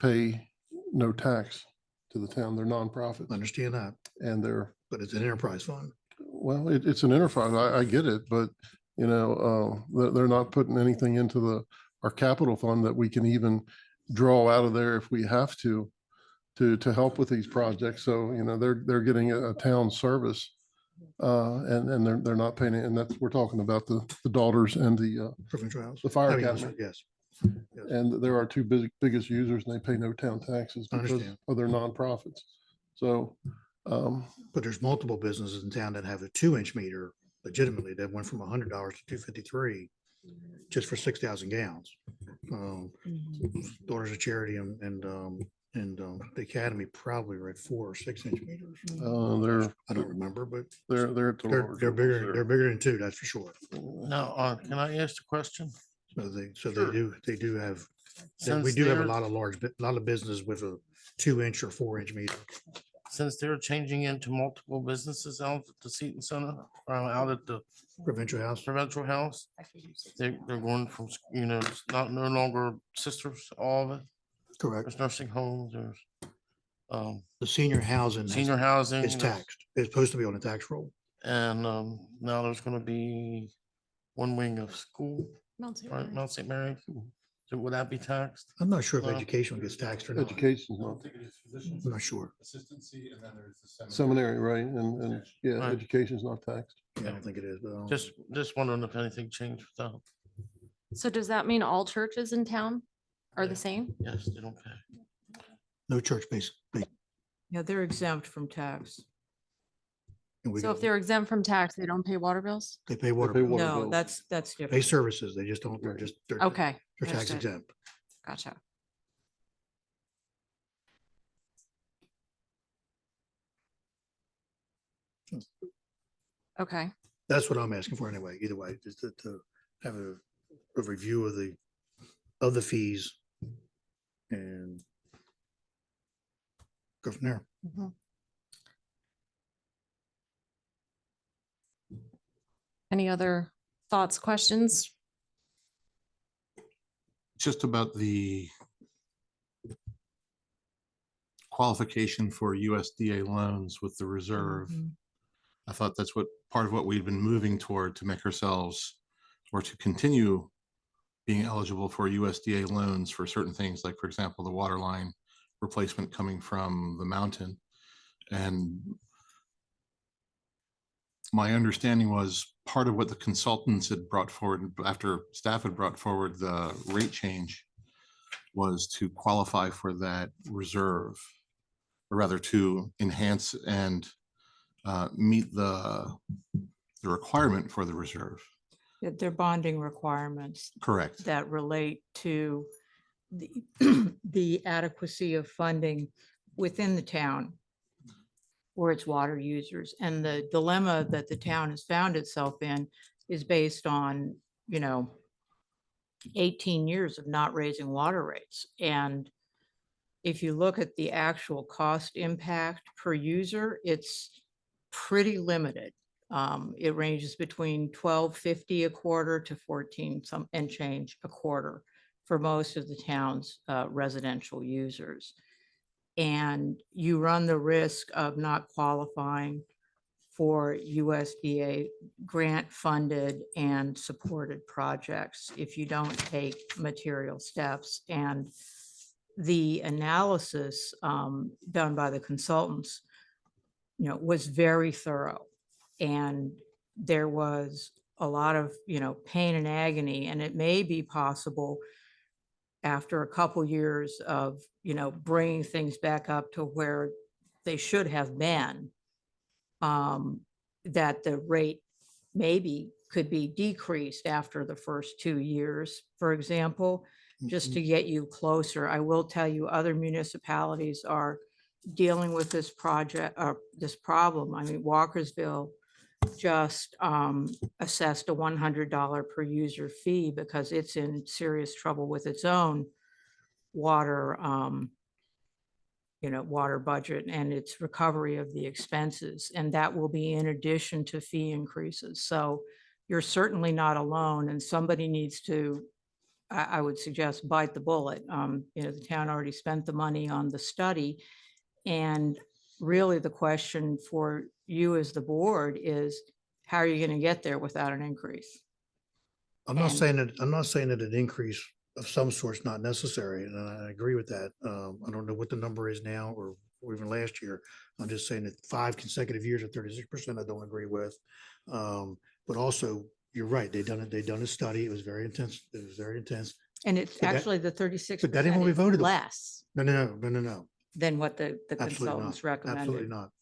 pay no tax to the town. They're nonprofits, Understand that, and but it's an enterprise fund. well, it's an enterprise. I get it, but you know, they're not putting anything into our capital fund that we can even draw out of there if we have to help with these projects. So, you know, they're getting a town service, and they're not paying it. And we're talking about the daughters and the Provincial House. the fire I mean, academy. Yes. And they're our two biggest users, and they pay no town taxes I because understand. of their nonprofits. So, But there's multiple businesses in town that have a 2 inch meter legitimately that went from $100 to $253 just for 6,000 gallons. Daughters of Charity and the Academy probably are at 4 or 6 inch meters. I don't remember, but they're at the they're larger bigger, ones they're bigger than 2, that's for sure. Now, can I ask a question? So they do have, we Since do have a they're- lot of business with a 2 inch or 4 inch meter. Since they're changing into multiple businesses out at the Seton Center, out at the Provincial House. provincial house, they're going from, you know, it's not no longer sisters, all of it. Correct. There's nursing homes, there's The senior housing senior housing. is there's- taxed. It's supposed to be on a tax roll. And now there's gonna be one wing of school, right, Mount St. Mary. So would that be taxed? I'm not sure if Well, education gets taxed or not. education's not I'm not sure. Assistancy, and then there's the seminary, right? And yeah, Right. education's not taxed. I don't think it is, but Just wondering if anything changed with that. So does that mean all churches in town are Yeah. the same? Yes, they don't pay. no church based. Yeah, they're exempt from tax. And we So got- if they're exempt from tax, they don't pay water bills? They pay water, pay bill. water No, bills. that's Pay different. services. They just don't, they're Okay. tax understood. exempt. Gotcha. Okay, That's what I'm asking for anyway, either way, just to have a review of the fees and go from there. Mhm. Any other thoughts, questions? Just about the qualification for USDA loans with the reserve. Mhm. I thought that's part of what we've been moving toward, to make ourselves, or to continue being eligible for USDA loans for certain things, like, for example, the water line replacement coming from the mountain. And my understanding was part of what the consultants had brought forward after staff had brought forward the rate change was to qualify for that reserve, or rather to enhance and meet the requirement for the reserve. They're bonding requirements Correct. that relate to the, the adequacy of funding within the town or its water users. And the dilemma that the town has found itself in is based on, 18 years of not raising water rates. And if you look at the actual cost impact per user, it's pretty limited. It ranges between $12.50 a quarter to 14 some and change a quarter for most of the town's residential users. And you run the risk of not qualifying for USDA grant-funded and supported projects if you don't take material steps. And the analysis done by the consultants, was very thorough. And there was a lot of, pain and agony, and it may be possible after a couple years of, bringing things back up to where they should have been, that the rate maybe could be decreased after the first 2 years, for example, just to get you closer. I will tell you, other municipalities are dealing with this project or this problem. I mean, Walkersville just assessed a $100 per user fee because it's in serious trouble with its own water, water budget and its recovery of the expenses. And that will be in addition to fee increases. So you're certainly not alone, and somebody needs to, I would suggest, bite the bullet. The town already spent the money on the study. And really the question for you as the board is, how are you going to get there without an increase? I'm not And- saying that an increase of some sort is not necessary, and I agree with that. I don't know what the number is now or even last year. I'm just saying that 5 consecutive years at 36%, I don't agree with. But also, you're right, they done a study. It was very intense. And it's But that- actually the 36% but that ain't what we voted on. less No. than what the Absolutely consultants not. Absolutely recommended. not.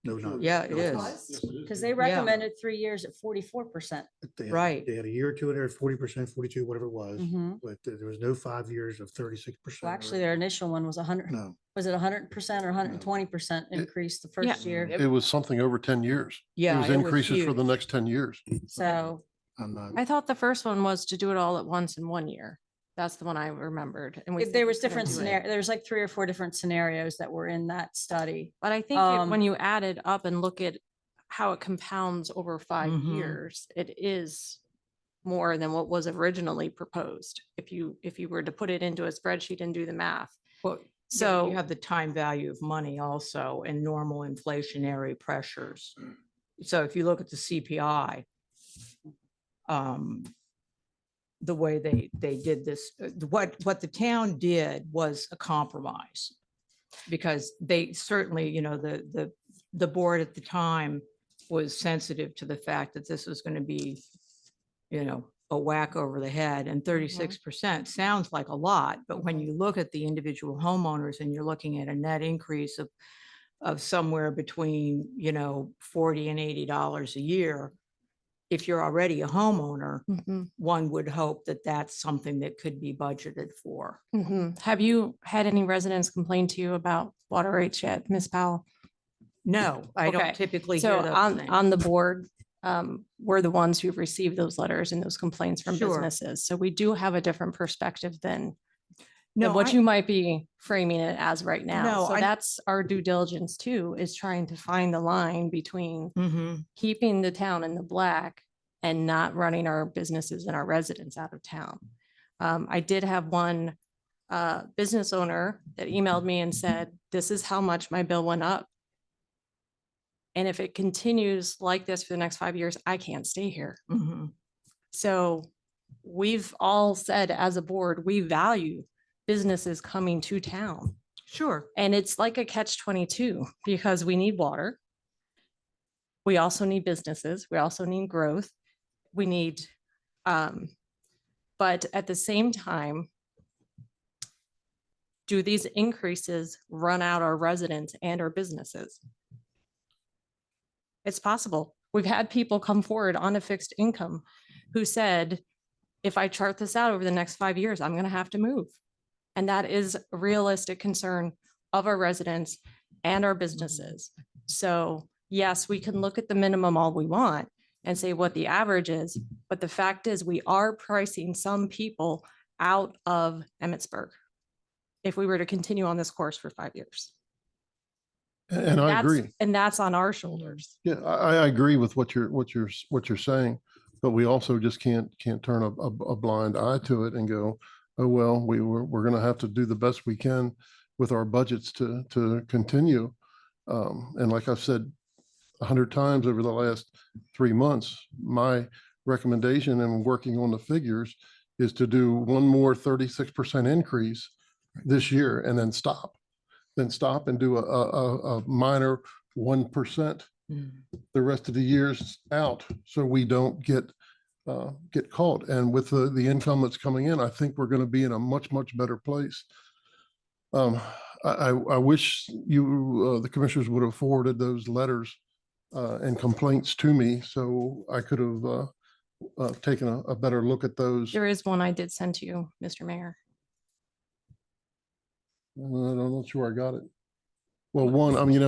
No, not. Yeah, it No, it's is. not. Because they recommended 3 years at 44%. Right. They had a year or two in there, 40%, 42, whatever it was, Mhm. but there was no 5 years of 36%. Well, actually, their initial one was 100, No, was it 100% or 120% increase the first year? It was something over 10 years. It Yeah, was it was increases for the huge. next 10 years. So I'm not. I thought the first one was to do it all at once in 1 year. That's the one I remembered. And we said there we was couldn't different do it. scenario, there's like 3 or 4 different scenarios that were in that study. But I think when Um, you add it up and look at how it compounds over 5 Mhm. years, it is more than what was originally proposed. If you were to put it into a spreadsheet and do the math. Well, So you have the time value of money also and normal inflationary pressures. So if you look at the CPI, the way they did this, what the town did was a compromise. Because they certainly, the board at the time was sensitive to the fact that this was going to be, a whack over the head, and 36% sounds like a lot, but when you look at the individual homeowners and you're looking at a net increase of somewhere between, $40 and $80 a year, if you're already a homeowner, Mhm, one would hope that that's something that could be budgeted for. mhm. Have you had any residents complain to you about water rates yet, Ms. Powell? No, I Okay, don't typically So hear those on things. the board, we're the ones who've received those letters and those complaints from Sure. businesses. So we do have a different perspective than No, what I- you might be framing it as right now. No, So I- that's our due diligence too, is trying to find the line between Mhm. keeping the town in the black and not running our businesses and our residents out of town. I did have one business owner that emailed me and said, this is how much my bill went up. And if it continues like this for the next 5 years, I can't stay here. Mhm. So we've all said as a board, we value businesses coming to town. Sure. And it's like a catch-22 because we need water. We also need businesses. We also need growth. We need, but at the same time, do these increases run out our residents and our businesses? It's possible. We've had people come forward on a fixed income who said, if I chart this out over the next 5 years, I'm going to have to move. And that is a realistic concern of our residents and our businesses. So yes, we can look at the minimum all we want and say what the average is, but the fact is we are pricing some people out of Emmitsburg if we were to continue on this course for 5 years. And I That's- agree. And that's on our shoulders. Yeah, I agree with what you're saying, but we also just can't turn a blind eye to it and go, oh, well, we're gonna have to do the best we can with our budgets to continue. And like I've said 100 times over the last 3 months, my recommendation and working on the figures is to do one more 36% increase this year and then stop. Then stop and do a minor 1% the rest of the years out, so we don't get caught. And with the income that's coming in, I think we're going to be in a much better place. I wish you, the commissioners would have forwarded those letters and complaints to me, so I could have taken a better look at those. There is one I did send to you, Mr. Mayor. I'm not sure I got it. Well, one, I mean,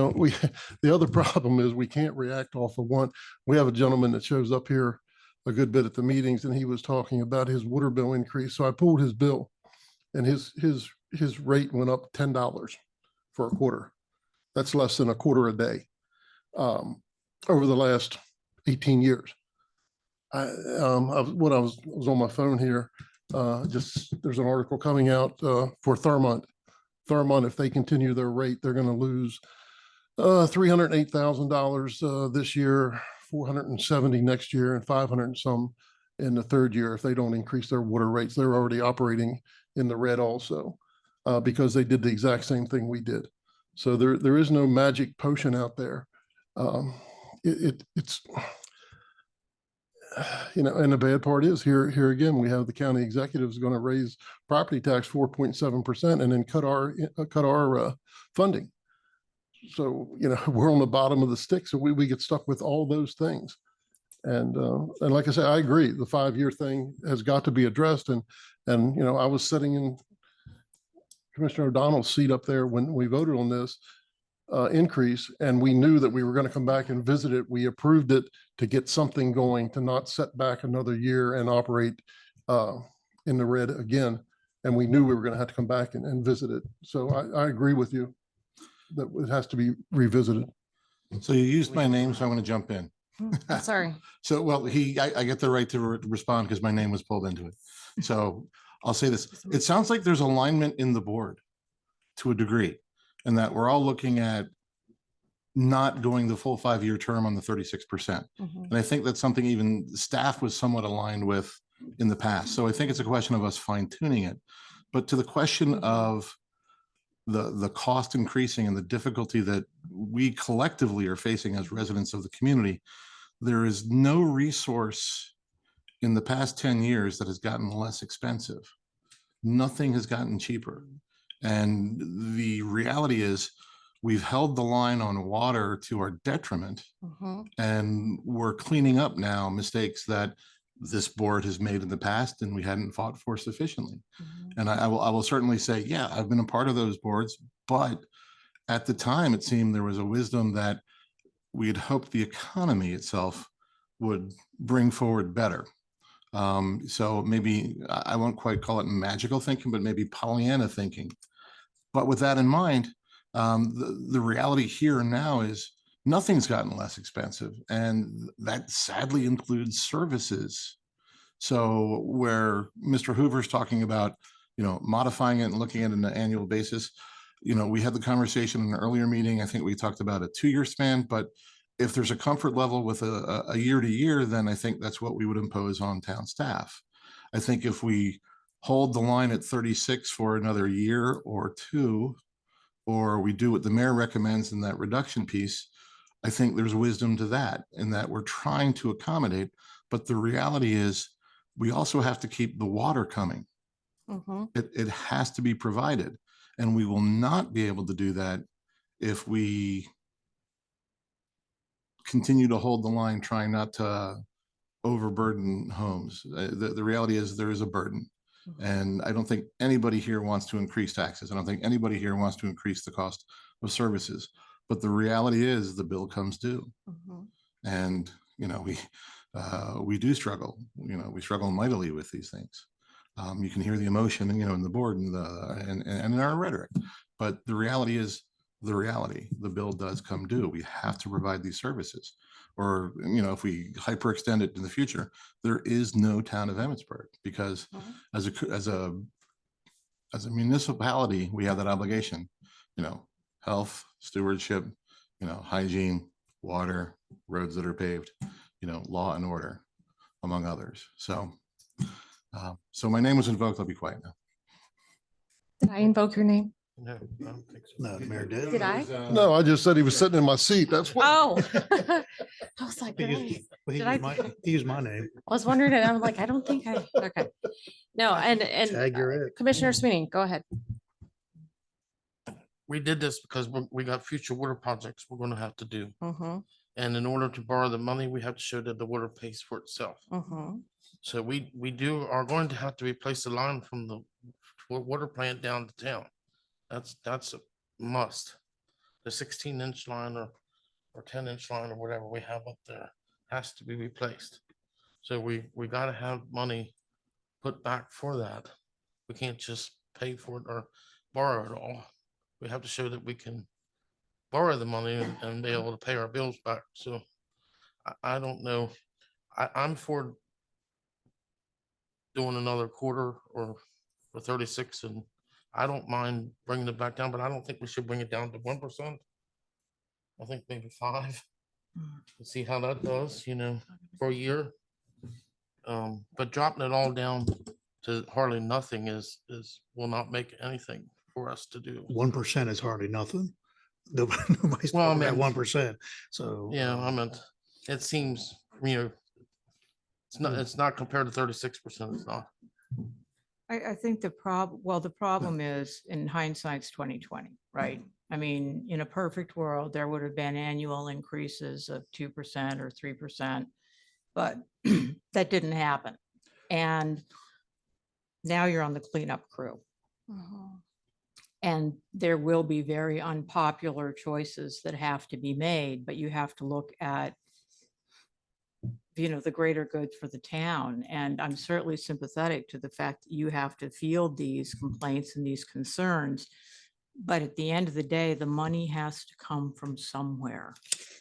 the other problem is we can't react off of one. We have a gentleman that shows up here a good bit at the meetings, and he was talking about his water bill increase. So I pulled his bill, and his rate went up $10 for a quarter. That's less than a quarter a day over the last 18 years. I was on my phone here. There's an article coming out for Thermont. Thermont, if they continue their rate, they're going to lose $308,000 this year, 470 next year, and 500 and some in the third year if they don't increase their water rates. They're already operating in the red also because they did the exact same thing we did. So there is no magic potion out there. It's and the bad part is here again, we have the county executives going to raise property tax 4.7% and then cut our funding. So, we're on the bottom of the stick. So we get stuck with all those things. And like I said, I agree. The 5-year thing has got to be addressed. And I was sitting in Commissioner O'Donnell's seat up there when we voted on this increase, and we knew that we were going to come back and visit it. We approved it to get something going, to not set back another year and operate in the red again. And we knew we were going to have to come back and visit it. So I agree with you that it has to be revisited. So you used my name, so I'm going to jump in. Sorry. So, well, I get the right to respond because my name was pulled into it. So I'll say this. It sounds like there's alignment in the board to a degree, and that we're all looking at not going the full 5-year term on the 36%. And I think that's something even staff was somewhat aligned with in the past. So I think it's a question of us fine tuning it. But to the question of the cost increasing and the difficulty that we collectively are facing as residents of the community, there is no resource in the past 10 years that has gotten less expensive. Nothing has gotten cheaper. And the reality is we've held the line on water to our detriment, and we're cleaning up now mistakes that this board has made in the past and we hadn't fought for sufficiently. And I will certainly say, yeah, I've been a part of those boards, but at the time it seemed there was a wisdom that we had hoped the economy itself would bring forward better. So maybe I won't quite call it magical thinking, but maybe Pollyanna thinking. But with that in mind, the reality here and now is nothing's gotten less expensive, and that sadly includes services. So where Mr. Hoover's talking about, modifying it and looking at it on an annual basis, we had the conversation in an earlier meeting. I think we talked about a 2-year span, but if there's a comfort level with a year to year, then I think that's what we would impose on town staff. I think if we hold the line at 36 for another year or two, or we do what the mayor recommends in that reduction piece, I think there's wisdom to that, in that we're trying to accommodate. But the reality is we also have to keep the water coming. It has to be provided. And we will not be able to do that if we continue to hold the line, trying not to overburden homes. The reality is there is a burden. And I don't think anybody here wants to increase taxes. I don't think anybody here wants to increase the cost of services. But the reality is the bill comes due. And, we do struggle. We struggle mightily with these things. You can hear the emotion, in the board and in our rhetoric. But the reality is the reality. The bill does come due. We have to provide these services. Or, you know, if we hyperextend it in the future, there is no town of Emmitsburg because as a municipality, we have that obligation, you know, health, stewardship, you know, hygiene, water, roads that are paved, you know, law and order, among others. So, so my name was invoked. I'll be quiet now. Did I invoke your name? No, I don't think so. No, the mayor did. Did I? No, I just said he was sitting in my seat. That's what. Oh. I was like, He did used- I well, he Did I- used my- he used my name. I was wondering, and I'm like, I don't think I, okay. No, and Tag, you're it. Commissioner Sweeney, go ahead. We did this because we got future water projects we're gonna have to do. Mm-hmm, And in order to borrow the money, we have to show that the water pays for itself. mm-hmm. So we are going to have to replace the line from the water plant down to town. That's a must. The 16-inch line or 10-inch line or whatever we have up there has to be replaced. So we gotta have money put back for that. We can't just pay for it or borrow it all. We have to show that we can borrow the money and be able to pay our bills back. So I don't know. I'm for doing another quarter or 36, and I don't mind bringing it back down, but I don't think we should bring it down to 1%. I think maybe 5. And see how that does, you know, for a year. But dropping it all down to hardly nothing will not make anything for us to do. 1% is hardly nothing. Nobody's Well, I talking about mean- 1%. So. Yeah, I meant, it seems, you know, it's not compared to 36%, it's not. I think the problem is in hindsight's 2020, right? I mean, in a perfect world, there would have been annual increases of 2% or 3%, but that didn't happen. And now you're on the cleanup crew. And there will be very unpopular choices that have to be made, but you have to look at, you know, the greater good for the town. And I'm certainly sympathetic to the fact that you have to field these complaints and these concerns. But at the end of the day, the money has to come from somewhere.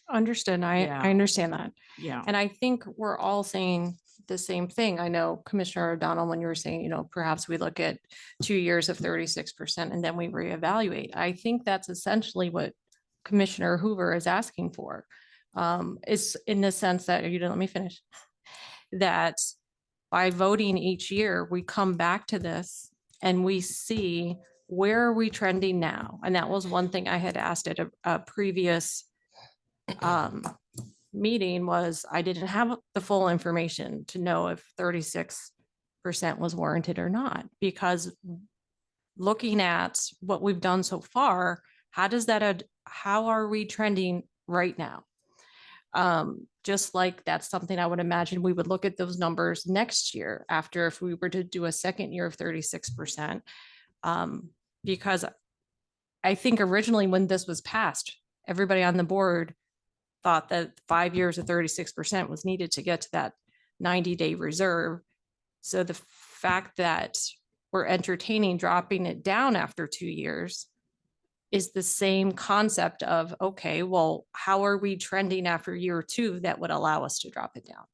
Understood. Yeah. I understand that. Yeah. And I think we're all saying the same thing. I know Commissioner O'Donnell, when you were saying, you know, perhaps we look at 2 years of 36% and then we reevaluate. I think that's essentially what Commissioner Hoover is asking for. Is in the sense that, you didn't let me finish, that by voting each year, we come back to this and we see where are we trending now? And that was one thing I had asked at a previous meeting was I didn't have the full information to know if 36% was warranted or not, because looking at what we've done so far, how are we trending right now? Just like that's something I would imagine we would look at those numbers next year after if we were to do a second year of 36%. Because I think originally when this was passed, everybody on the board thought that 5 years of 36% was needed to get to that 90-day reserve. So the fact that we're entertaining dropping it down after 2 years is the same concept of, okay, well, how are we trending after year 2 that would allow us to drop it down?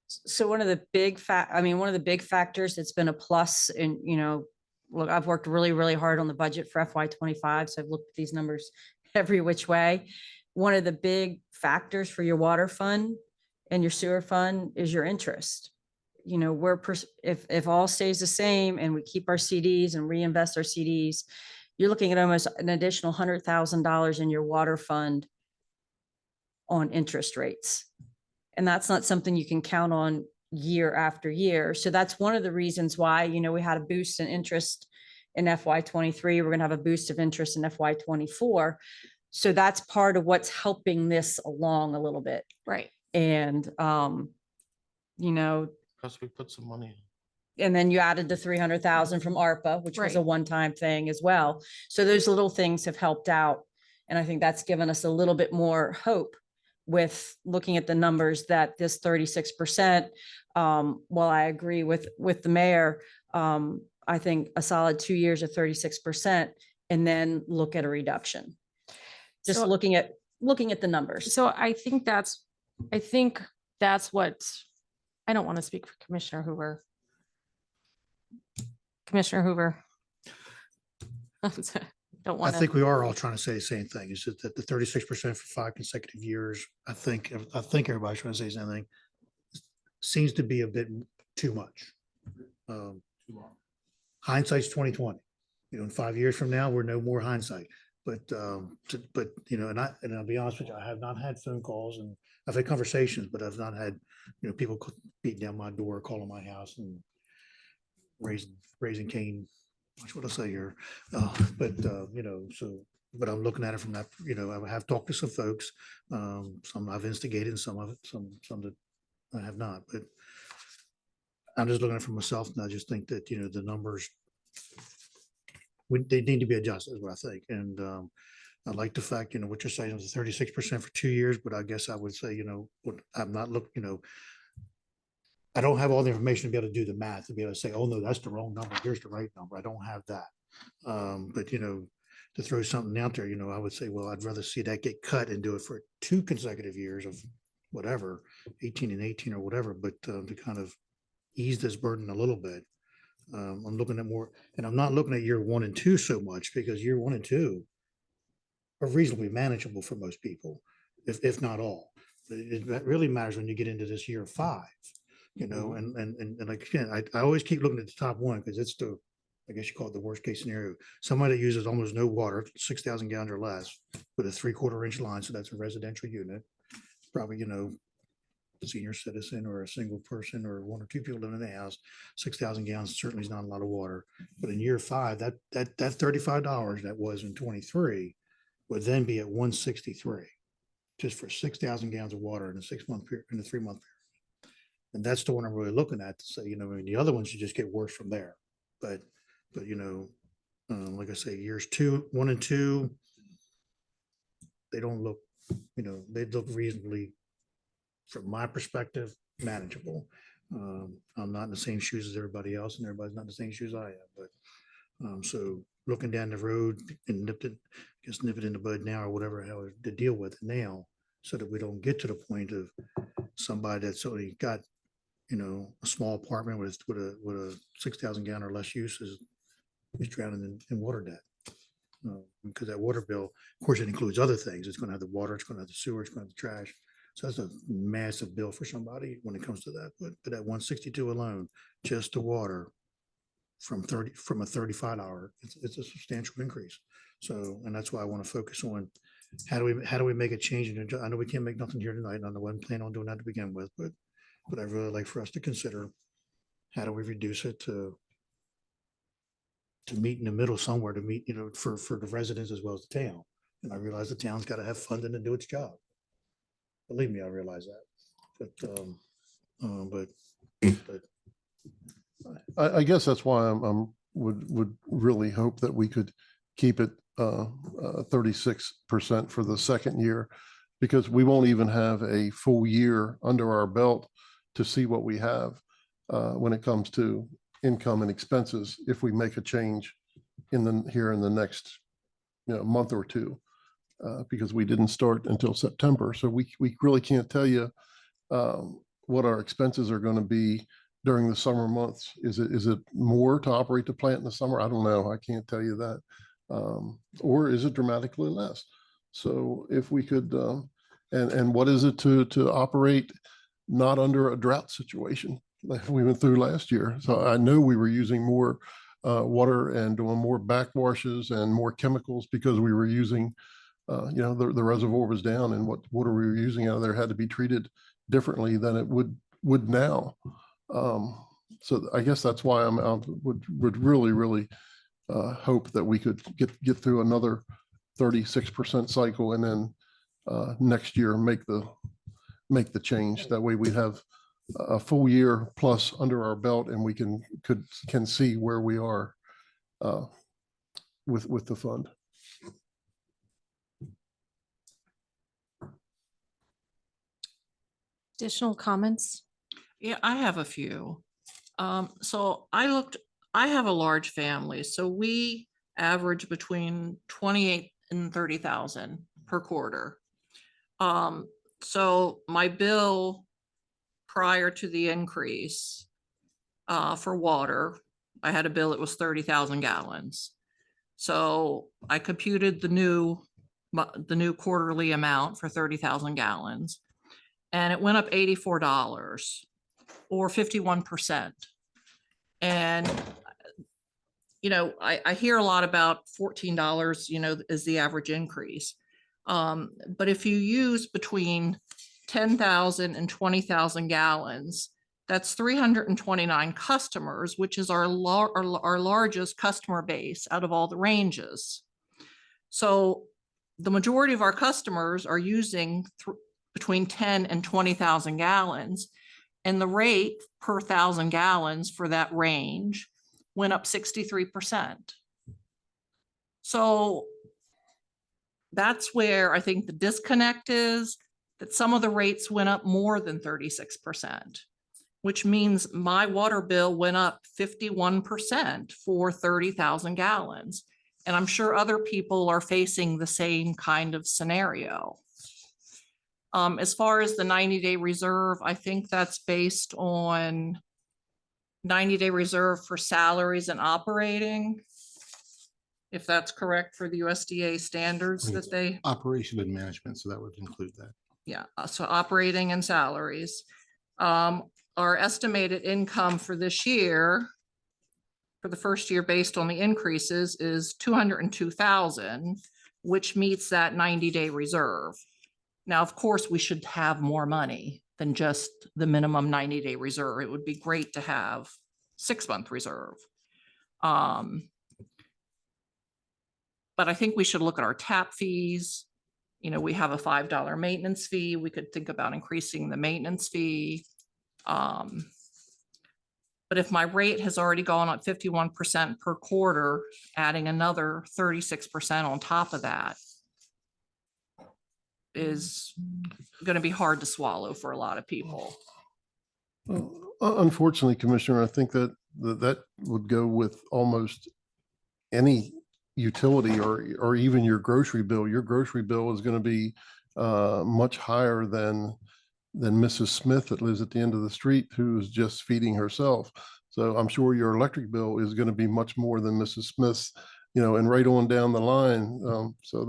So one of the big one of the big factors that's been a plus in, you know, look, I've worked really, really hard on the budget for FY25. So I've looked at these numbers every which way. One of the big factors for your water fund and your sewer fund is your interest. You know, if all stays the same and we keep our CDs and reinvest our CDs, you're looking at almost an additional $100,000 in your water fund on interest rates. And that's not something you can count on year after year. So that's one of the reasons why, you know, we had a boost in interest in FY23. We're going to have a boost of interest in FY24. So that's part of what's helping this along a little bit. Right. And, you know, Plus we put some money. and then you added the 300,000 from ARPA, which was a Right. one-time thing as well. So those little things have helped out. And I think that's given us a little bit more hope with looking at the numbers that this 36%, while I agree with the mayor, I think a solid 2 years of 36% and then look at a reduction. just So- looking at the numbers. So I think that's what, I don't want to speak for Commissioner Hoover. Commissioner Hoover. Don't I want to. think we are all trying to say the same thing. Is that the 36% for 5 consecutive years? I think everybody's trying to say the same thing. Seems to be a bit too much. Hindsight's 20/20. You know, in 5 years from now, we're no more hindsight. But you know, and I'll be honest with you, I have not had phone calls, and I've had conversations, but I've not had, you know, people beating down my door, calling my house and raising Cain. What I say here, you know, but I'm looking at it from that, you know, I have talked to some folks, some I've instigated, and some that I have not, but I'm just looking at it for myself, and I just think that, you know, the numbers, they need to be adjusted, is what I think, and I like the fact, you know, what you're saying is 36% for 2 years, but I guess I would say, you know, I'm not looking, you know, I don't have all the information to be able to do the math, to be able to say, oh, no, that's the wrong number, here's the right number. I don't have that. But, you know, to throw something out there, you know, I would say, well, I'd rather see that get cut and do it for 2 consecutive years of whatever, 18 and 18 or whatever, but to kind of ease this burden a little bit. I'm looking at more, and I'm not looking at year 1 and 2 so much, because year 1 and 2 are reasonably manageable for most people, if not all. It really matters when you get into this year 5. You know, and like, again, I always keep looking at the top one, because it's the, I guess you call it the worst case scenario. Somebody that uses almost no water, 6,000 gallons or less, with a 3/4 inch line, so that's a residential unit. Probably, you know, senior citizen or a single person or 1 or 2 people living in the house, 6,000 gallons certainly is not a lot of water. But in year 5, that $35 that was in 23 would then be at 163, just for 6,000 gallons of water in a 6-month period, in a 3-month period. And that's the one I'm really looking at to say, you know, I mean, the other ones should just get worse from there. But, you know, like I say, years 1 and 2, they don't look, you know, they look reasonably, from my perspective, manageable. I'm not in the same shoes as everybody else, and everybody's not in the same shoes I am, but so looking down the road and nip it in the bud now, or whatever, how to deal with it now, so that we don't get to the point of somebody that's only got, you know, a small apartment with a 6,000 gallon or less use is drowning in water debt. Because that water bill, of course, it includes other things. It's going to have the water, it's going to have the sewer, it's going to have the trash. So that's a massive bill for somebody when it comes to that. But at 162 alone, just the water from a $35, it's a substantial increase. So, and that's why I want to focus on how do we make a change? I know we can't make nothing here tonight. I know I wasn't planning on doing that to begin with, but I'd really like for us to consider, how do we reduce it to meet in the middle somewhere, to meet, you know, for the residents as well as the town. And I realize the town's got to have funding to do its job. Believe me, I realize that. But I guess that's why would really hope that we could keep it 36% for the second year, because we won't even have a full year under our belt to see what we have when it comes to income and expenses if we make a change in the next, you know, month or two, because we didn't start until September. So we really can't tell you what our expenses are going to be during the summer months. Is it more to operate the plant in the summer? I don't know. I can't tell you that. Or is it dramatically less? So if we could, and what is it to operate not under a drought situation like we went through last year? So I know we were using more water and doing more backwashes and more chemicals because we were using, you know, the reservoir was down, and what water we were using out of there had to be treated differently than it would now. So I guess that's why would really hope that we could get through another 36% cycle, and then next year make the change. That way we have a full year plus under our belt, and we can see where we are with the fund. Additional comments? Yeah, I have a few. So I have a large family, so we average between 28 and 30,000 per quarter. So my bill prior to the increase for water, I had a bill that was 30,000 gallons. So I computed the new quarterly amount for 30,000 gallons, and it went up $84 or 51%. And you know, I hear a lot about $14, you know, is the average increase. But if you use between 10,000 and 20,000 gallons, that's 329 customers, which is our largest customer base out of all the ranges. So the majority of our customers are using between 10 and 20,000 gallons, and the rate per 1,000 gallons for that range went up 63%. So that's where I think the disconnect is, that some of the rates went up more than 36%, which means my water bill went up 51% for 30,000 gallons. And I'm sure other people are facing the same kind of scenario. As far as the 90-day reserve, I think that's based on 90-day reserve for salaries and operating, if that's correct for the USDA standards that they, Operation and management, so that would include that. yeah, so operating and salaries. Our estimated income for this year, for the first year based on the increases, is 202,000, which meets that 90-day reserve. Now, of course, we should have more money than just the minimum 90-day reserve. It would be great to have 6-month reserve. But I think we should look at our tap fees. You know, we have a $5 maintenance fee. We could think about increasing the maintenance fee. But if my rate has already gone up 51% per quarter, adding another 36% on top of that is going to be hard to swallow for a lot of people. Unfortunately, Commissioner, I think that would go with almost any utility or even your grocery bill. Your grocery bill is going to be much higher than Mrs. Smith that lives at the end of the street, who is just feeding herself. So I'm sure your electric bill is going to be much more than Mrs. Smith's, you know, and right on down the line. So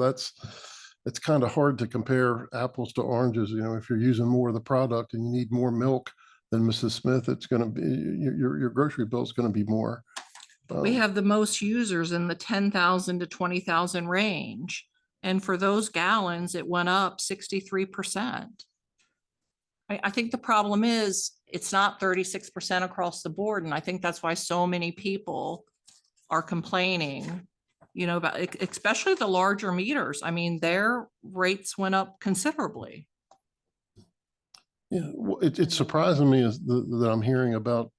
it's kind of hard to compare apples to oranges. You know, if you're using more of the product and you need more milk than Mrs. Smith, it's going to be, your grocery bill is going to be more. We have the most users in the 10,000 to 20,000 range. And for those gallons, it went up 63%. I think the problem is it's not 36% across the board. And I think that's why so many people are complaining, you know, about especially the larger meters. I mean, their rates went up considerably. Yeah, it's surprising me that I'm hearing about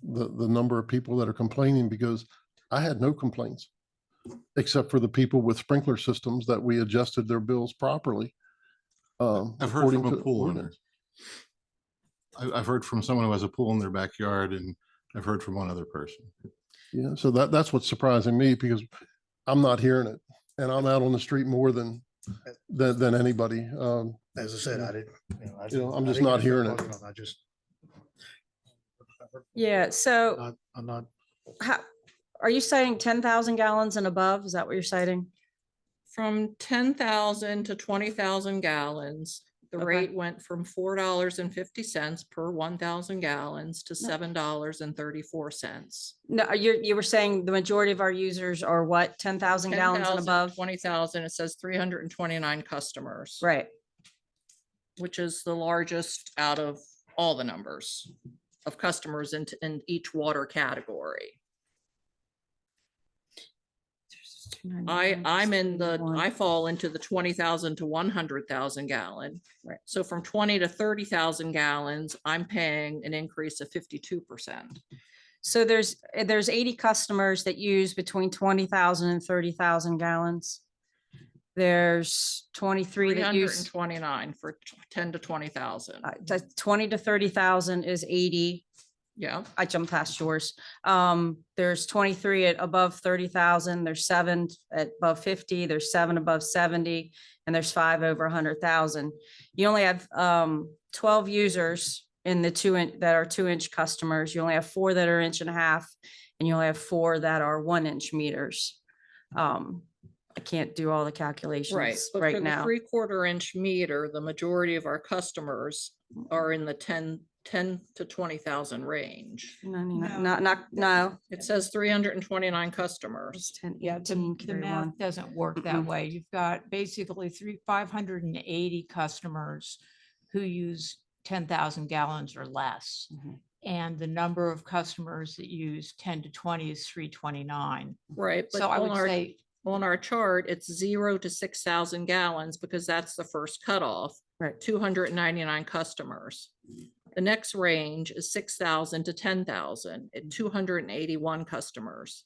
the number of people that are complaining, because I had no complaints except for the people with sprinkler systems that we adjusted their bills properly. I've heard from a pool owner. I've heard from someone who has a pool in their backyard, and I've heard from one other person. Yeah, so that's what's surprising me, because I'm not hearing it, and I'm out on the street more than anybody. As I said, I didn't. I'm just not hearing it. I just. Yeah, so I'm not. are you citing 10,000 gallons and above? Is that what you're citing? From 10,000 to 20,000 gallons, the Okay. rate went from $4.50 per 1,000 gallons to $7.34. No, you were saying the majority of our users are what, 10,000 gallons and 10,000, above? 20,000, it says 329 customers. Right. Which is the largest out of all the numbers of customers in each water category. I fall into the 20,000 to 100,000 gallon. Right. So from 20 to 30,000 gallons, I'm paying an increase of 52%. So there's 80 customers that use between 20,000 and 30,000 gallons. There's 23 that use 329 for 10 to 20,000. 20 to 30,000 is 80. Yeah, I jumped past yours. There's 23 at above 30,000, there's 7 at above 50, there's 7 above 70, and there's 5 over 100,000. You only have 12 users in the 2-inch that are 2-inch customers. You only have 4 that are 1.5 inch, and you only have 4 that are 1-inch meters. I can't do all the right. calculations But for right the now. 3/4 inch meter, the majority of our customers are in the 10 to 20,000 range. No. It says 329 customers. It's 10, Yeah, 18, the carry math one. doesn't work that way. You've got basically 580 customers who use 10,000 gallons or less. Mhm. And the number of customers that use 10 to 20 is 329. Right, but So I would on our, say, on our chart, it's 0 to 6,000 gallons because that's the first cutoff. Right. 299 customers. The next range is 6,000 to 10,000 at 281 customers.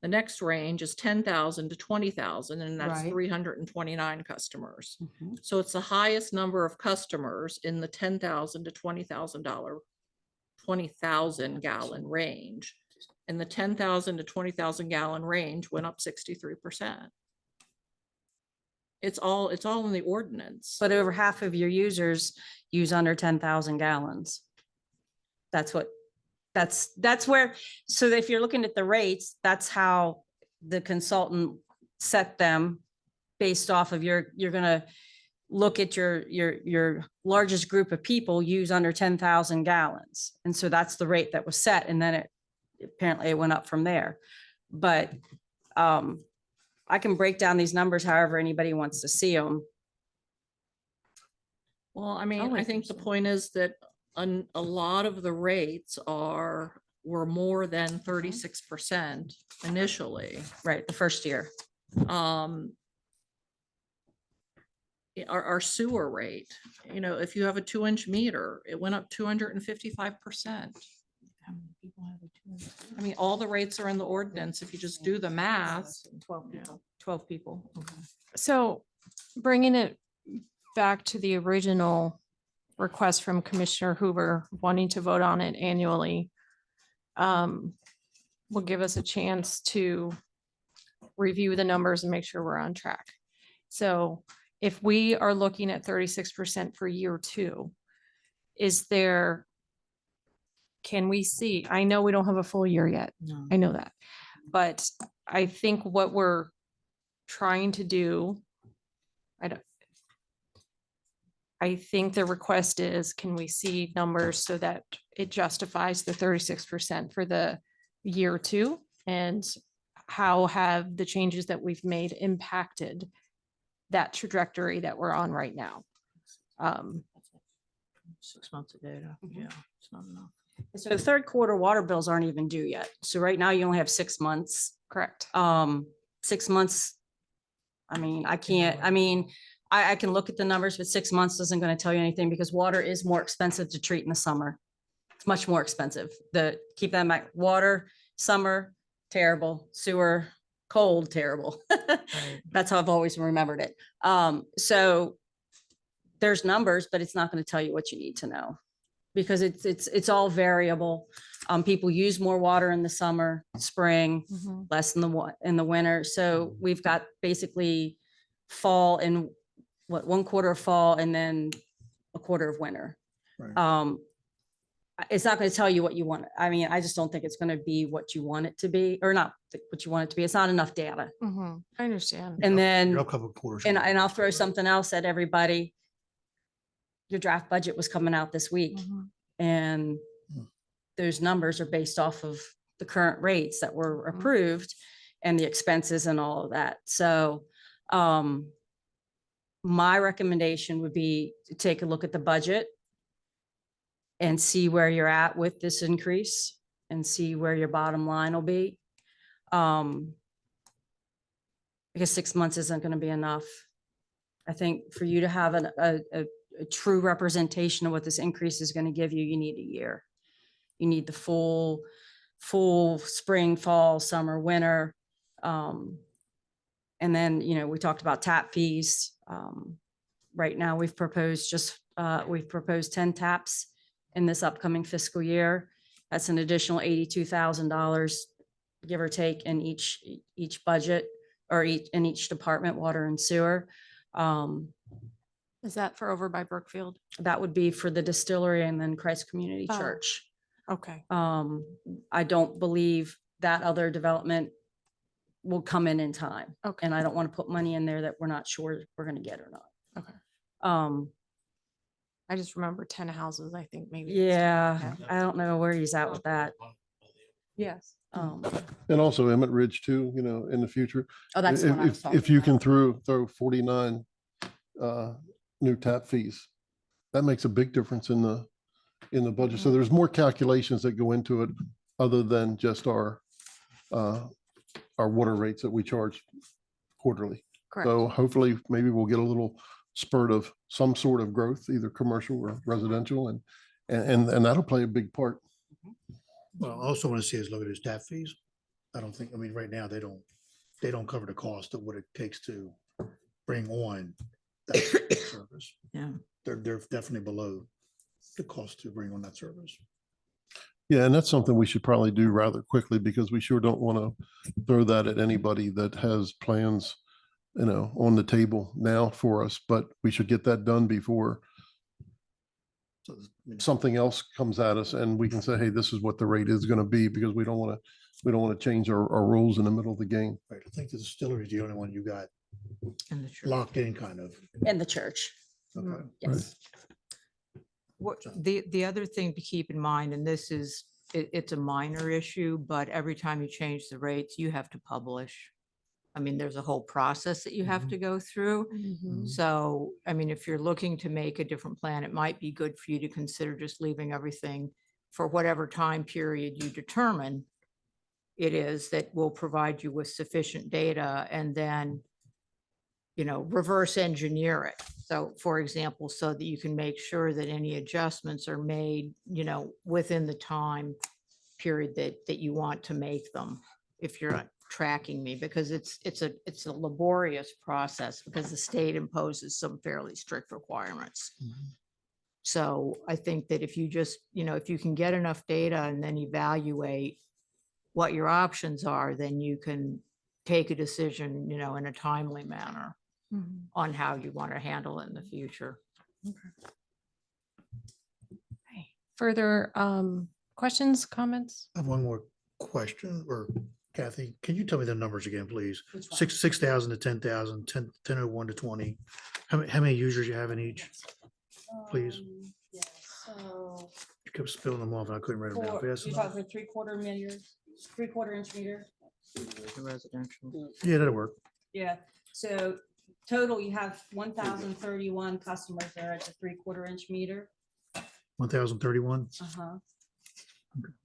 The next range is 10,000 to 20,000, and that's Right. 329 customers. Mhm. So it's the highest number of customers in the 10,000 to $20,000 gallon range. And the 10,000 to 20,000 gallon range went up 63%. It's all in the ordinance. But over half of your users use under 10,000 gallons. That's where, so if you're looking at the rates, that's how the consultant set them based off of you're gonna look at your largest group of people use under 10,000 gallons. And so that's the rate that was set. And then apparently it went up from there. But I can break down these numbers however anybody wants to see them. Well, I mean, wait I for think the some. point is that a lot of the rates were more than 36% initially. Right, the first year. Our sewer rate, if you have a 2-inch meter, it went up 255%. I mean, all the rates are in the ordinance. If you just do the math. 12 people. So bringing it back to the original request from Commissioner Hoover wanting to vote on it annually will give us a chance to review the numbers and make sure we're on track. So if we are looking at 36% for year 2, can we see, I know we don't have a full year yet. No. I know that. But I think what we're trying to do, I think the request is, can we see numbers so that it justifies the 36% for the year 2? And how have the changes that we've made impacted that trajectory that we're on right now? 6 months of data. Yeah, it's not enough. So the third quarter water bills aren't even due yet. So right now you only have 6 months. Correct. 6 months. I mean, I can look at the numbers, but 6 months isn't going to tell you anything because water is more expensive to treat in the summer. It's much more expensive. Keep that in mind. Water, summer, terrible. Sewer, cold, terrible. That's how I've always remembered it. So there's numbers, but it's not going to tell you what you need to know because it's all variable. People use more water in the summer, spring, less in the winter. So we've got basically fall and 1/4 of fall and then 1/4 of winter. Right. It's not going to tell you what you want. I mean, I just don't think it's going to be what you want it to be or not what you want it to be. It's not enough data. I understand. And then, A couple of quarters. and I'll throw something else at everybody. Your draft budget was coming out this week and those numbers are based off of the current rates that were approved and the expenses and all of that. So my recommendation would be to take a look at the budget and see where you're at with this increase and see where your bottom line will be. Because 6 months isn't going to be enough. I think for you to have a true representation of what this increase is going to give you, you need a year. You need the full spring, fall, summer, winter. And then, we talked about tap fees. Right now, we've proposed 10 taps in this upcoming fiscal year. That's an additional $82,000, give or take, in each budget or in each department, water and sewer. Is that for over by Brookfield? That would be for the distillery and then Christ Community Oh. Church. Okay. I don't believe that other development will come in time. Okay. And I don't want to put money in there that we're not sure we're going to get or not. Okay. Um, I just remember 10 houses, I think maybe. yeah, I don't know where he's at with that. Yes. And also Emmett Ridge too, you know, in the future. Oh, that's the one I was If talking you about. can throw 49 new tap fees, that makes a big difference in the budget. So there's more calculations that go into it other than just our water rates that we charge quarterly. Correct. So hopefully maybe we'll get a little spurt of some sort of growth, either commercial or residential, and that'll play a big part. Well, I also want to see us look at his tap fees. I don't think, I mean, right now, they don't cover the cost of what it takes to bring on that service. Yeah. They're definitely below the cost to bring on that service. Yeah, and that's something we should probably do rather quickly because we sure don't want to throw that at anybody that has plans, you know, on the table now for us, but we should get that done before So, I mean, something else comes at us and we can say, hey, this is what the rate is going to be, because we don't want to change our rules in the middle of the game. right, I think the distillery is the only one you got In the church. locked in kind of. In the church, Okay. yes. What, the other thing to keep in mind, and this is, it's a minor issue, but every time you change the rates, you have to publish. I mean, there's a whole process that you have to go through. So, I mean, if you're looking to make a different plan, it might be good for you to consider just leaving everything for whatever time period you determine it is that will provide you with sufficient data, and then, you know, reverse engineer it. So for example, so that you can make sure that any adjustments are made, you know, within the time period that you want to make them, if you're tracking me, because it's a laborious process because the state imposes some fairly strict requirements. So I think that if you just, you know, if you can get enough data and then evaluate what your options are, then you can take a decision, you know, in a timely manner on how you want to handle it in the future. Further questions, comments? I have one more question, or Kathy, can you tell me the numbers again, please? Which one? 6,000 to 10,000, 10,01 to 20. How many users you have in each? Please. Yeah, so You kept spilling them off and I couldn't write them down fast you're enough. talking 3/4 meters, 3/4 inch meter. Residential. Yeah, that'll work. Yeah, so total, you have 1,031 customers there at the 3/4 inch meter. 1,031. Uh-huh.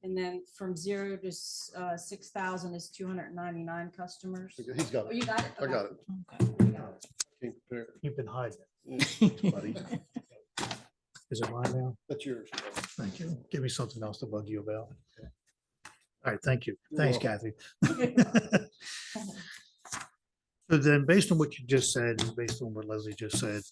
And then from 0 to 6,000 is 299 customers. He's got Oh, you got it? I got it. Okay, you got it. Came prepared. You've been hiding. Mm, buddy. Is it mine now? That's yours. Thank you. Give me something else to bug you about. All right, thank you. You're Thanks, Kathy. So then, based on what you just said, and based on what Leslie just said,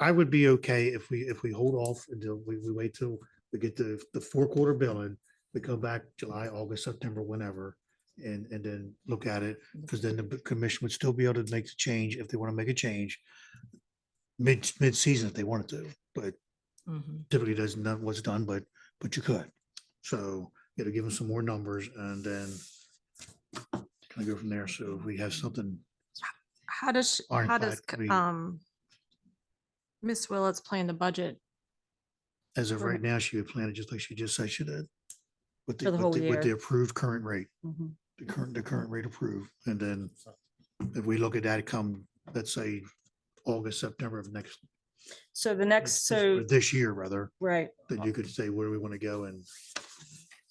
I would be okay if we hold off until we wait till we get the 4-quarter billing. We come back July, August, September, whenever, and then look at it, because then the commission would still be able to make the change if they want to make a change mid-season if they wanted to, but typically does not what's done, but you could. So you got to give them some more numbers and then kind of go from there. So if we have something, How does Ironclad could be- Miss Willetts plan the budget? as of right now, she would plan it just like she just said she did. With For the whole with the year. approved current rate, Mhm. the current rate approved. And then if we look at that come, let's say, August, September of next, So the next, or so, this year rather, right, then you could say, where do we want to go and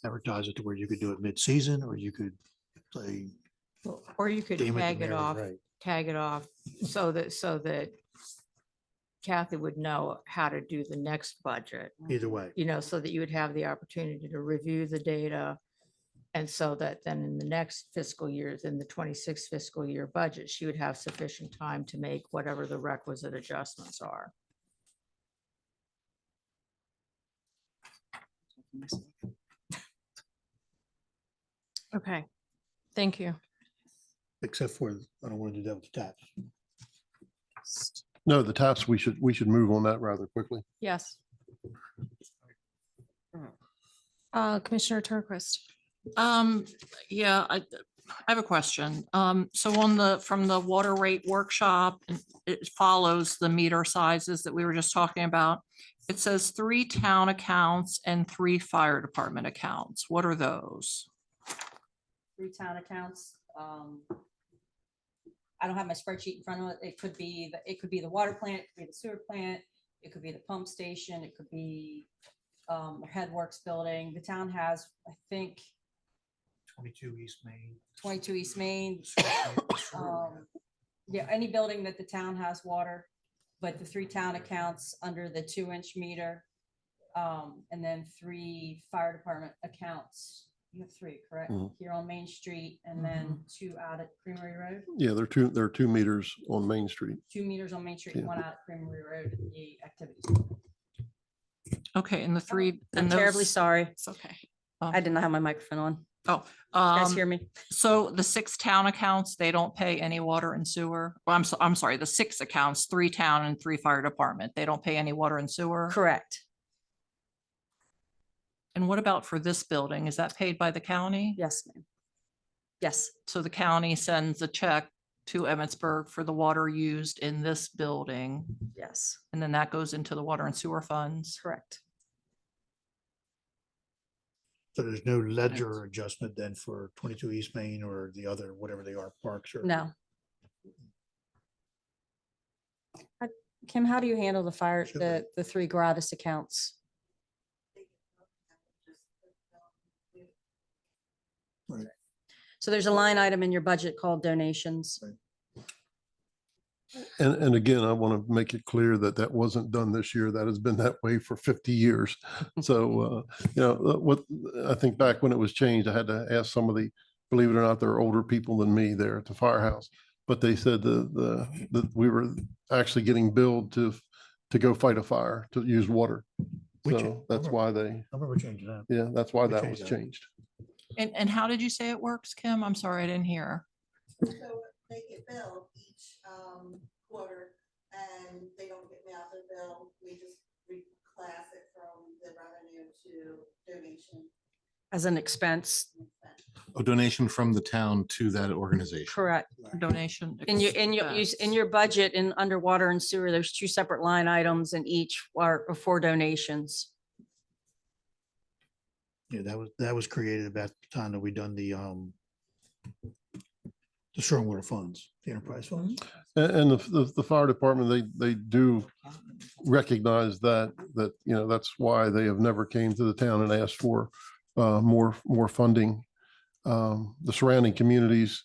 advertise it to where you could do it mid-season, or you could say. Or you could Damon tag it Mary, off, right. so that Kathy would know how to do the next budget, Either way, you know, so that you would have the opportunity to review the data. And so that then in the next fiscal years, in the 26 fiscal year budget, she would have sufficient time to make whatever the requisite adjustments are. Okay, thank you. except for, I don't want to do that with the taps. No, the taps, we should move on that rather quickly. Yes. Commissioner Turnquist. Yeah, I have a question. So from the water rate workshop, it follows the meter sizes that we were just talking about. It says 3 town accounts and 3 fire department accounts. What are those? 3 town accounts. I don't have my spreadsheet in front of it. It could be the water plant, it could be the sewer plant, it could be the pump station, it could be Headworks building. The town has, I think, 22 East Main. 22 East Main. Yeah, any building that the town has water, but the 3 town accounts under the 2-inch meter. And then 3 fire department accounts. You have 3, correct? Mhm. Here on Main Street, and then 2 out at Creamery Road. Yeah, there are 2 meters on Main Street. 2 meters on Main Street, Yeah. 1 out at Creamery Road, the activities. Okay, and the 3. I'm and terribly those- sorry. It's okay. I did not have my microphone on. Oh, You guys hear me? so the 6 town accounts, they don't pay any water and sewer? Well, I'm sorry, the 6 accounts, 3 town and 3 fire department, they don't pay any water and sewer? Correct. And what about for this building? Is that paid by the county? Yes, ma'am. Yes, So the county sends a check to Emmitsburg for the water used in this building, yes, and then that goes into the water and sewer funds? correct. So there's no ledger adjustment then for 22 East Main or the other, whatever they are, parks or? No. Kim, how do you handle the fire, Sure. the 3 gratis accounts? Right. So there's a line item in your budget called donations. And again, I want to make it clear that that wasn't done this year. That has been that way for 50 years. So, what I think back when it was changed, I had to ask some of the, believe it or not, there are older people than me there at the firehouse. But they said that we were actually getting billed to go fight a fire, to use water. We cha- So that's I why I remember changing that. that's why We that changed was that. changed. And how did you say it works, Kim? I'm sorry, I didn't hear. So they get billed each quarter and they don't get me out their bill. We just reclass it from the revenue to donation. As an expense, A donation from the town to that organization. correct. Donation. In expense. your budget in underwater and sewer, there's 2 separate line items and each are for donations. Yeah, that was created about the time that we done the stormwater funds, the enterprise funds. And the fire department, they do recognize that, that's why they have never came to the town and asked for more funding. The surrounding communities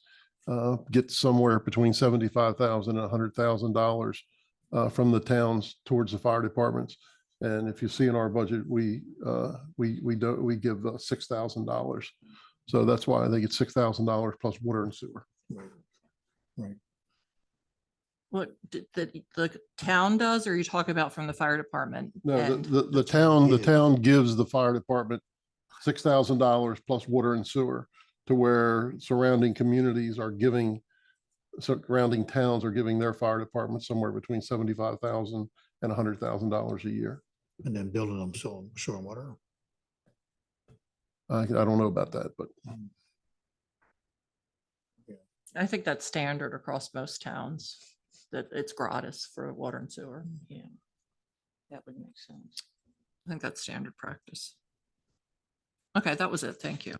get somewhere between $75,000 and $100,000 from the towns towards the fire departments. And if you see in our budget, we give $6,000. So that's why they get $6,000 plus water and sewer. Right. What the town does, or are you talking about from the fire department? No, end? the town gives the fire department $6,000 plus water and sewer, to where surrounding communities are giving, surrounding towns are giving their fire department somewhere between $75,000 and $100,000 a year. And then building them stormwater. I don't know about that, but I think that's standard across most towns, that it's gratis for water and sewer. Yeah. That would make sense. I think that's standard practice. Okay, that was it. Thank you.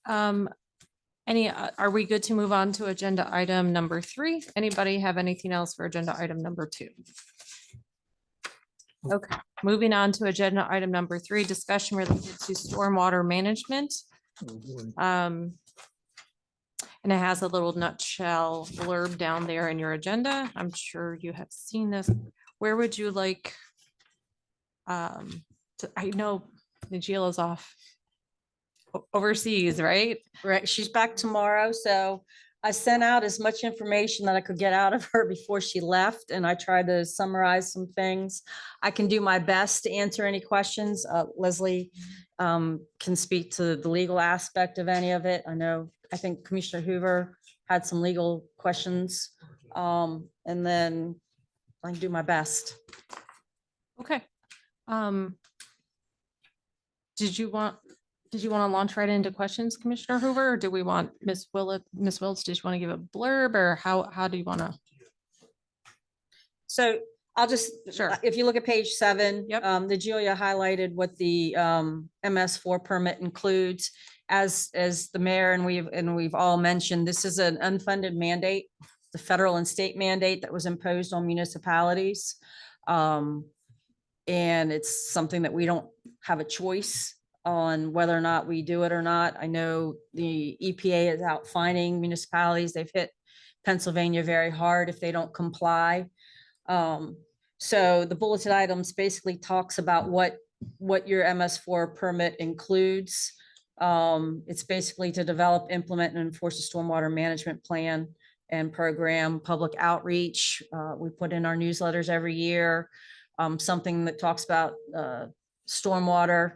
Are we good to move on to agenda item number 3? Anybody have anything else for agenda item number 2? Okay, moving on to agenda item number 3, discussion related to stormwater management. And it has a little nutshell blurb down there in your agenda. I'm sure you have seen this. Where would you like? I know Najila's off overseas, right? Right, she's back tomorrow, so I sent out as much information that I could get out of her before she left, and I tried to summarize some things. I can do my best to answer any questions. Leslie can speak to the legal aspect of any of it. I think Commissioner Hoover had some legal questions. And then I can do my best. Okay. Did you want to launch right into questions, Commissioner Hoover, or do we want Ms. Wills, did you want to give a blurb, or how do you want to? So I'll just, Sure. if you look at page 7. Yep. The Julia highlighted what the MS4 permit includes. As the mayor and we've all mentioned, this is an unfunded mandate, the federal and state mandate that was imposed on municipalities. And it's something that we don't have a choice on whether or not we do it or not. I know the EPA is out fining municipalities. They've hit Pennsylvania very hard if they don't comply. So the bulleted items basically talks about what your MS4 permit includes. It's basically to develop, implement, and enforce a stormwater management plan and program, public outreach. We put in our newsletters every year, something that talks about stormwater.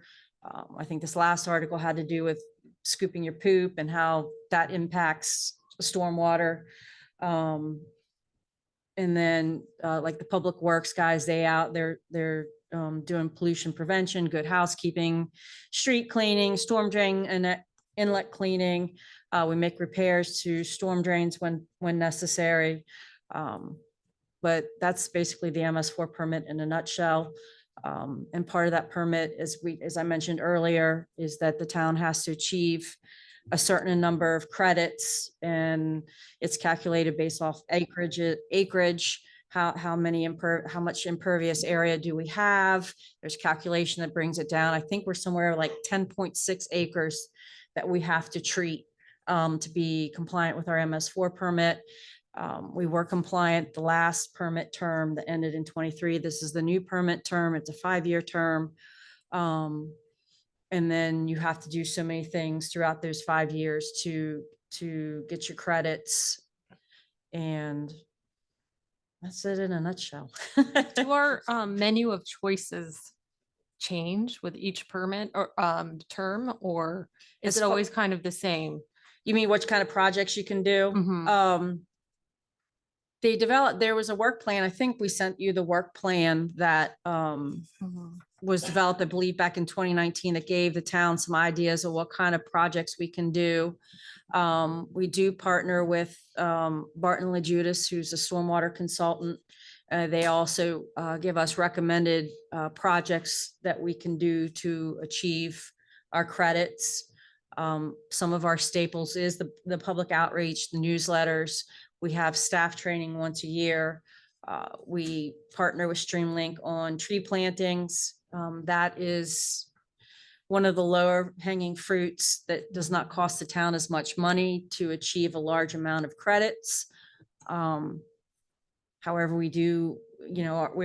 I think this last article had to do with scooping your poop and how that impacts stormwater. And then like the public works guys, they're doing pollution prevention, good housekeeping, street cleaning, storm drain and inlet cleaning. We make repairs to storm drains when necessary. But that's basically the MS4 permit in a nutshell. And part of that permit, as I mentioned earlier, is that the town has to achieve a certain number of credits, and it's calculated based off acreage, how much impervious area do we have? There's calculation that brings it down. I think we're somewhere like 10.6 acres that we have to treat to be compliant with our MS4 permit. We were compliant the last permit term that ended in 23. This is the new permit term. It's a 5-year term. And then you have to do so many things throughout those 5 years to get your credits. And that's it in a nutshell. Do our menu of choices change with each permit or term, or is As it far- always kind of the same? You mean what kind of projects you can do? Mhm. There was a work plan. I think we sent you the work plan that Mhm. was developed, I believe, back in 2019 that gave the town some ideas of what kind of projects we can do. We do partner with Barton LaJudas, who's a stormwater consultant. They also give us recommended projects that we can do to achieve our credits. Some of our staples is the public outreach, the newsletters. We have staff training once a year. We partner with StreamLink on tree plantings. That is one of the lower hanging fruits that does not cost the town as much money to achieve a large amount of credits. However, we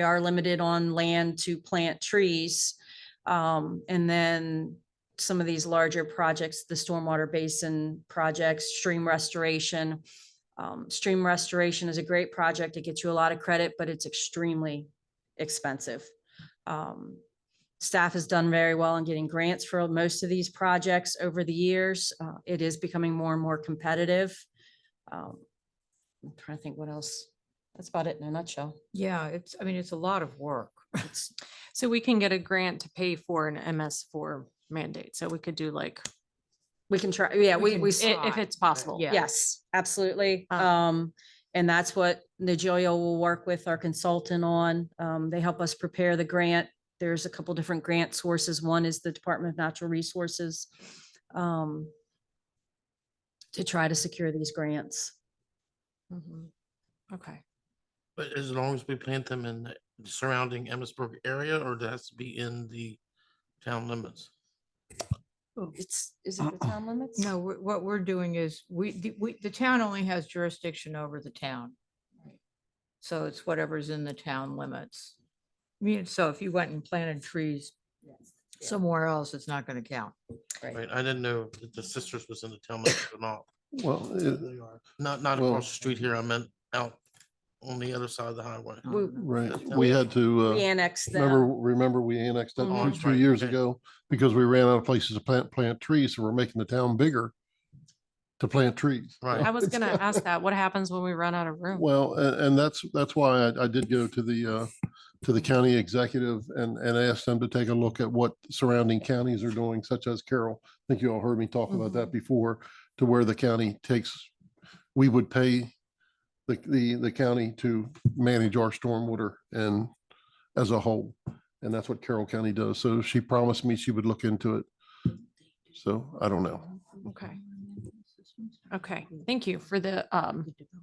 are limited on land to plant trees. And then some of these larger projects, the stormwater basin projects, stream restoration. Stream restoration is a great project. It gets you a lot of credit, but it's extremely expensive. Staff has done very well in getting grants for most of these projects over the years. It is becoming more and more competitive. I'm trying to think what else. That's about it in a nutshell. Yeah, it's a lot of work. So we can get a grant to pay for an MS4 mandate. So we could do like, We can try, yeah, We can if it's possible. Yeah. yes, absolutely. Um, And that's what Nijoya will work with our consultant on. They help us prepare the grant. There's a couple different grant sources. One is the Department of Natural Resources to try to secure these grants. Mhm. Okay. But as long as we plant them in the surrounding Emmitsburg area, or it has to be in the town limits? Is it the town limits? No, what we're doing is the town only has jurisdiction over the town. So it's whatever's in the town limits. I mean, so if you went and planted trees somewhere else, it's not going to count. Right, I didn't know that the Sisters was in the town limits or not. Well, They are. Not Well- across the street here. I meant out on the other side of the highway. right, That's we had to, We annexed remember we annexed that Mhm. two Right, years okay. ago because we ran out of places to plant trees, so we're making the town bigger to plant trees. Right. I was gonna ask that. What happens when we run out of room? Well, and that's why I did go to the county executive and asked them to take a look at what surrounding counties are doing, such as Carroll. I think you all heard me talk about that before, to where the county we would pay the county to manage our stormwater and as a whole. And that's what Carroll County does. So she promised me she would look into it. So I don't know. Okay. Okay, thank you for the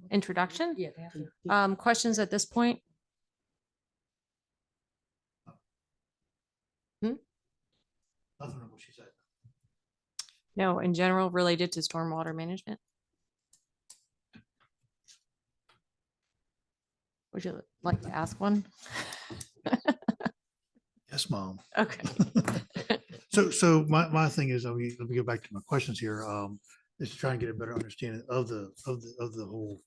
introduction. Yeah. they have to- Questions at this point? Nothing on what she said. No, in general related to stormwater management? Would you like to ask one? Yes, Mom. Okay. So my thing is, let me go back to my questions here, is to try and get a better understanding of the whole.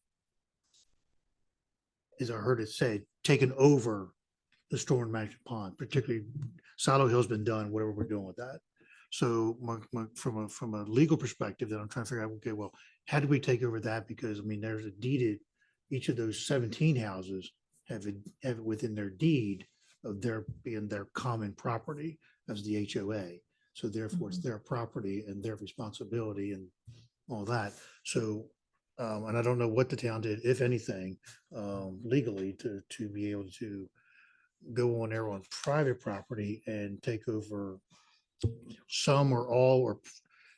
As I heard it say, taking over the storm management pond, particularly Silo Hill's been done, whatever we're doing with that. So from a legal perspective, that I'm trying to figure out, okay, well, how do we take over that? Because I mean, there's a deeded, each of those 17 houses have it within their deed of their being their common property as the HOA. So therefore it's their property and their responsibility and all that. So, and I don't know what the town did, if anything, legally to be able to go on there on private property and take over some or all or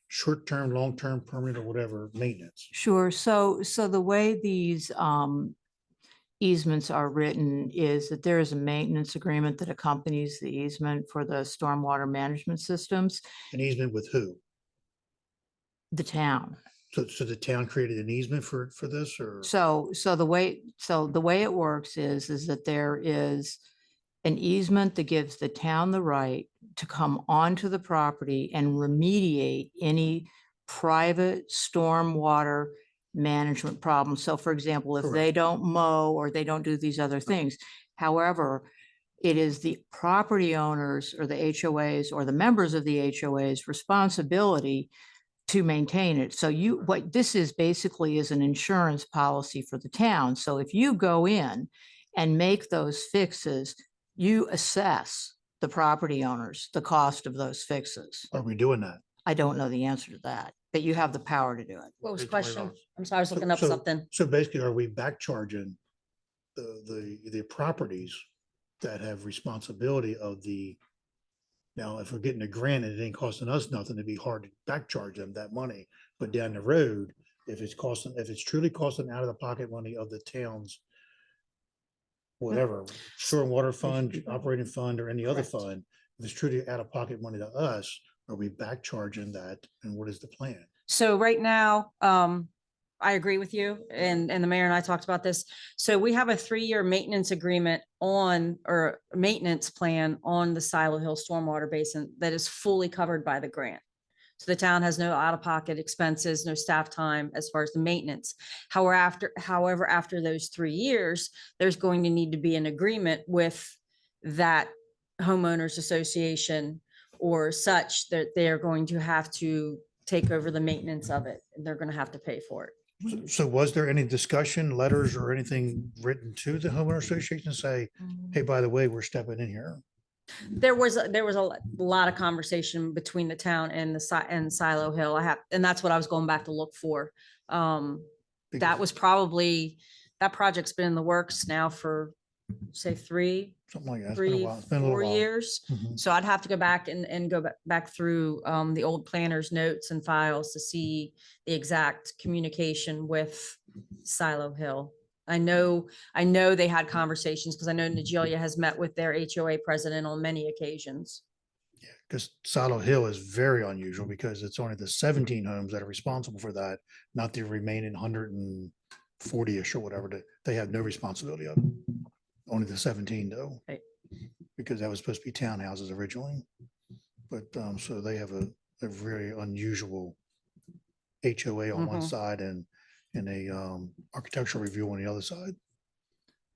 short-term, long-term, permanent or whatever maintenance. Sure. So the way these easements are written is that there is a maintenance agreement that accompanies the easement for the stormwater management systems, An easement with who? the town. So the town created an easement for this or? So the way it works is that there is an easement that gives the town the right to come onto the property and remediate any private stormwater management problems. So for example, if they Correct. don't mow or they don't do these other things. However, it is the property owners or the HOAs or the members of the HOA's responsibility to maintain it. So what this is basically is an insurance policy for the town. So if you go in and make those fixes, you assess the property owners, the cost of those fixes. Are we doing that? I don't know the answer to that, but you have the power to do it. What was the $20. question? I'm sorry, I was looking up So- something. So basically, are we back charging the properties that have responsibility of the? Now, if we're getting a grant and it ain't costing us nothing, it'd be hard to back charge them that money. But down the road, if it's truly costing out of the pocket money of the town's whatever, stormwater fund, operating fund, or any other fund, if it's truly out of pocket money to us, are we back charging that? And what is the plan? So right now, I agree with you and the mayor and I talked about this. So we have a 3-year maintenance agreement or maintenance plan on the Silo Hill Stormwater Basin that is fully covered by the grant. So the town has no out-of-pocket expenses, no staff time as far as the maintenance. However, after those 3 years, there's going to need to be an agreement with that homeowners association or such that they're going to have to take over the maintenance of it. And they're going to have to pay for it. So was there any discussion, letters or anything written to the homeowner association to say, hey, by the way, we're stepping in here? There was a lot of conversation between the town and and Silo Hill. And that's what I was going back to look for. That Because was probably, that project's been in the works now for, say, something like that. It's been a while. It's been a little 4 while. years. Mhm. So I'd have to go back and go back through the old planner's notes and files to see the exact communication with Silo Hill. I know they had conversations because I know Nigelia has met with their HOA president on many occasions. Because Silo Hill is very unusual because it's only the 17 homes that are responsible for that, not the remaining 140-ish or whatever. They have no responsibility of it. Only the 17 though. Right. Because that was supposed to be townhouses originally. But so they have a very unusual HOA on one Mhm. side and a architectural review on the other side.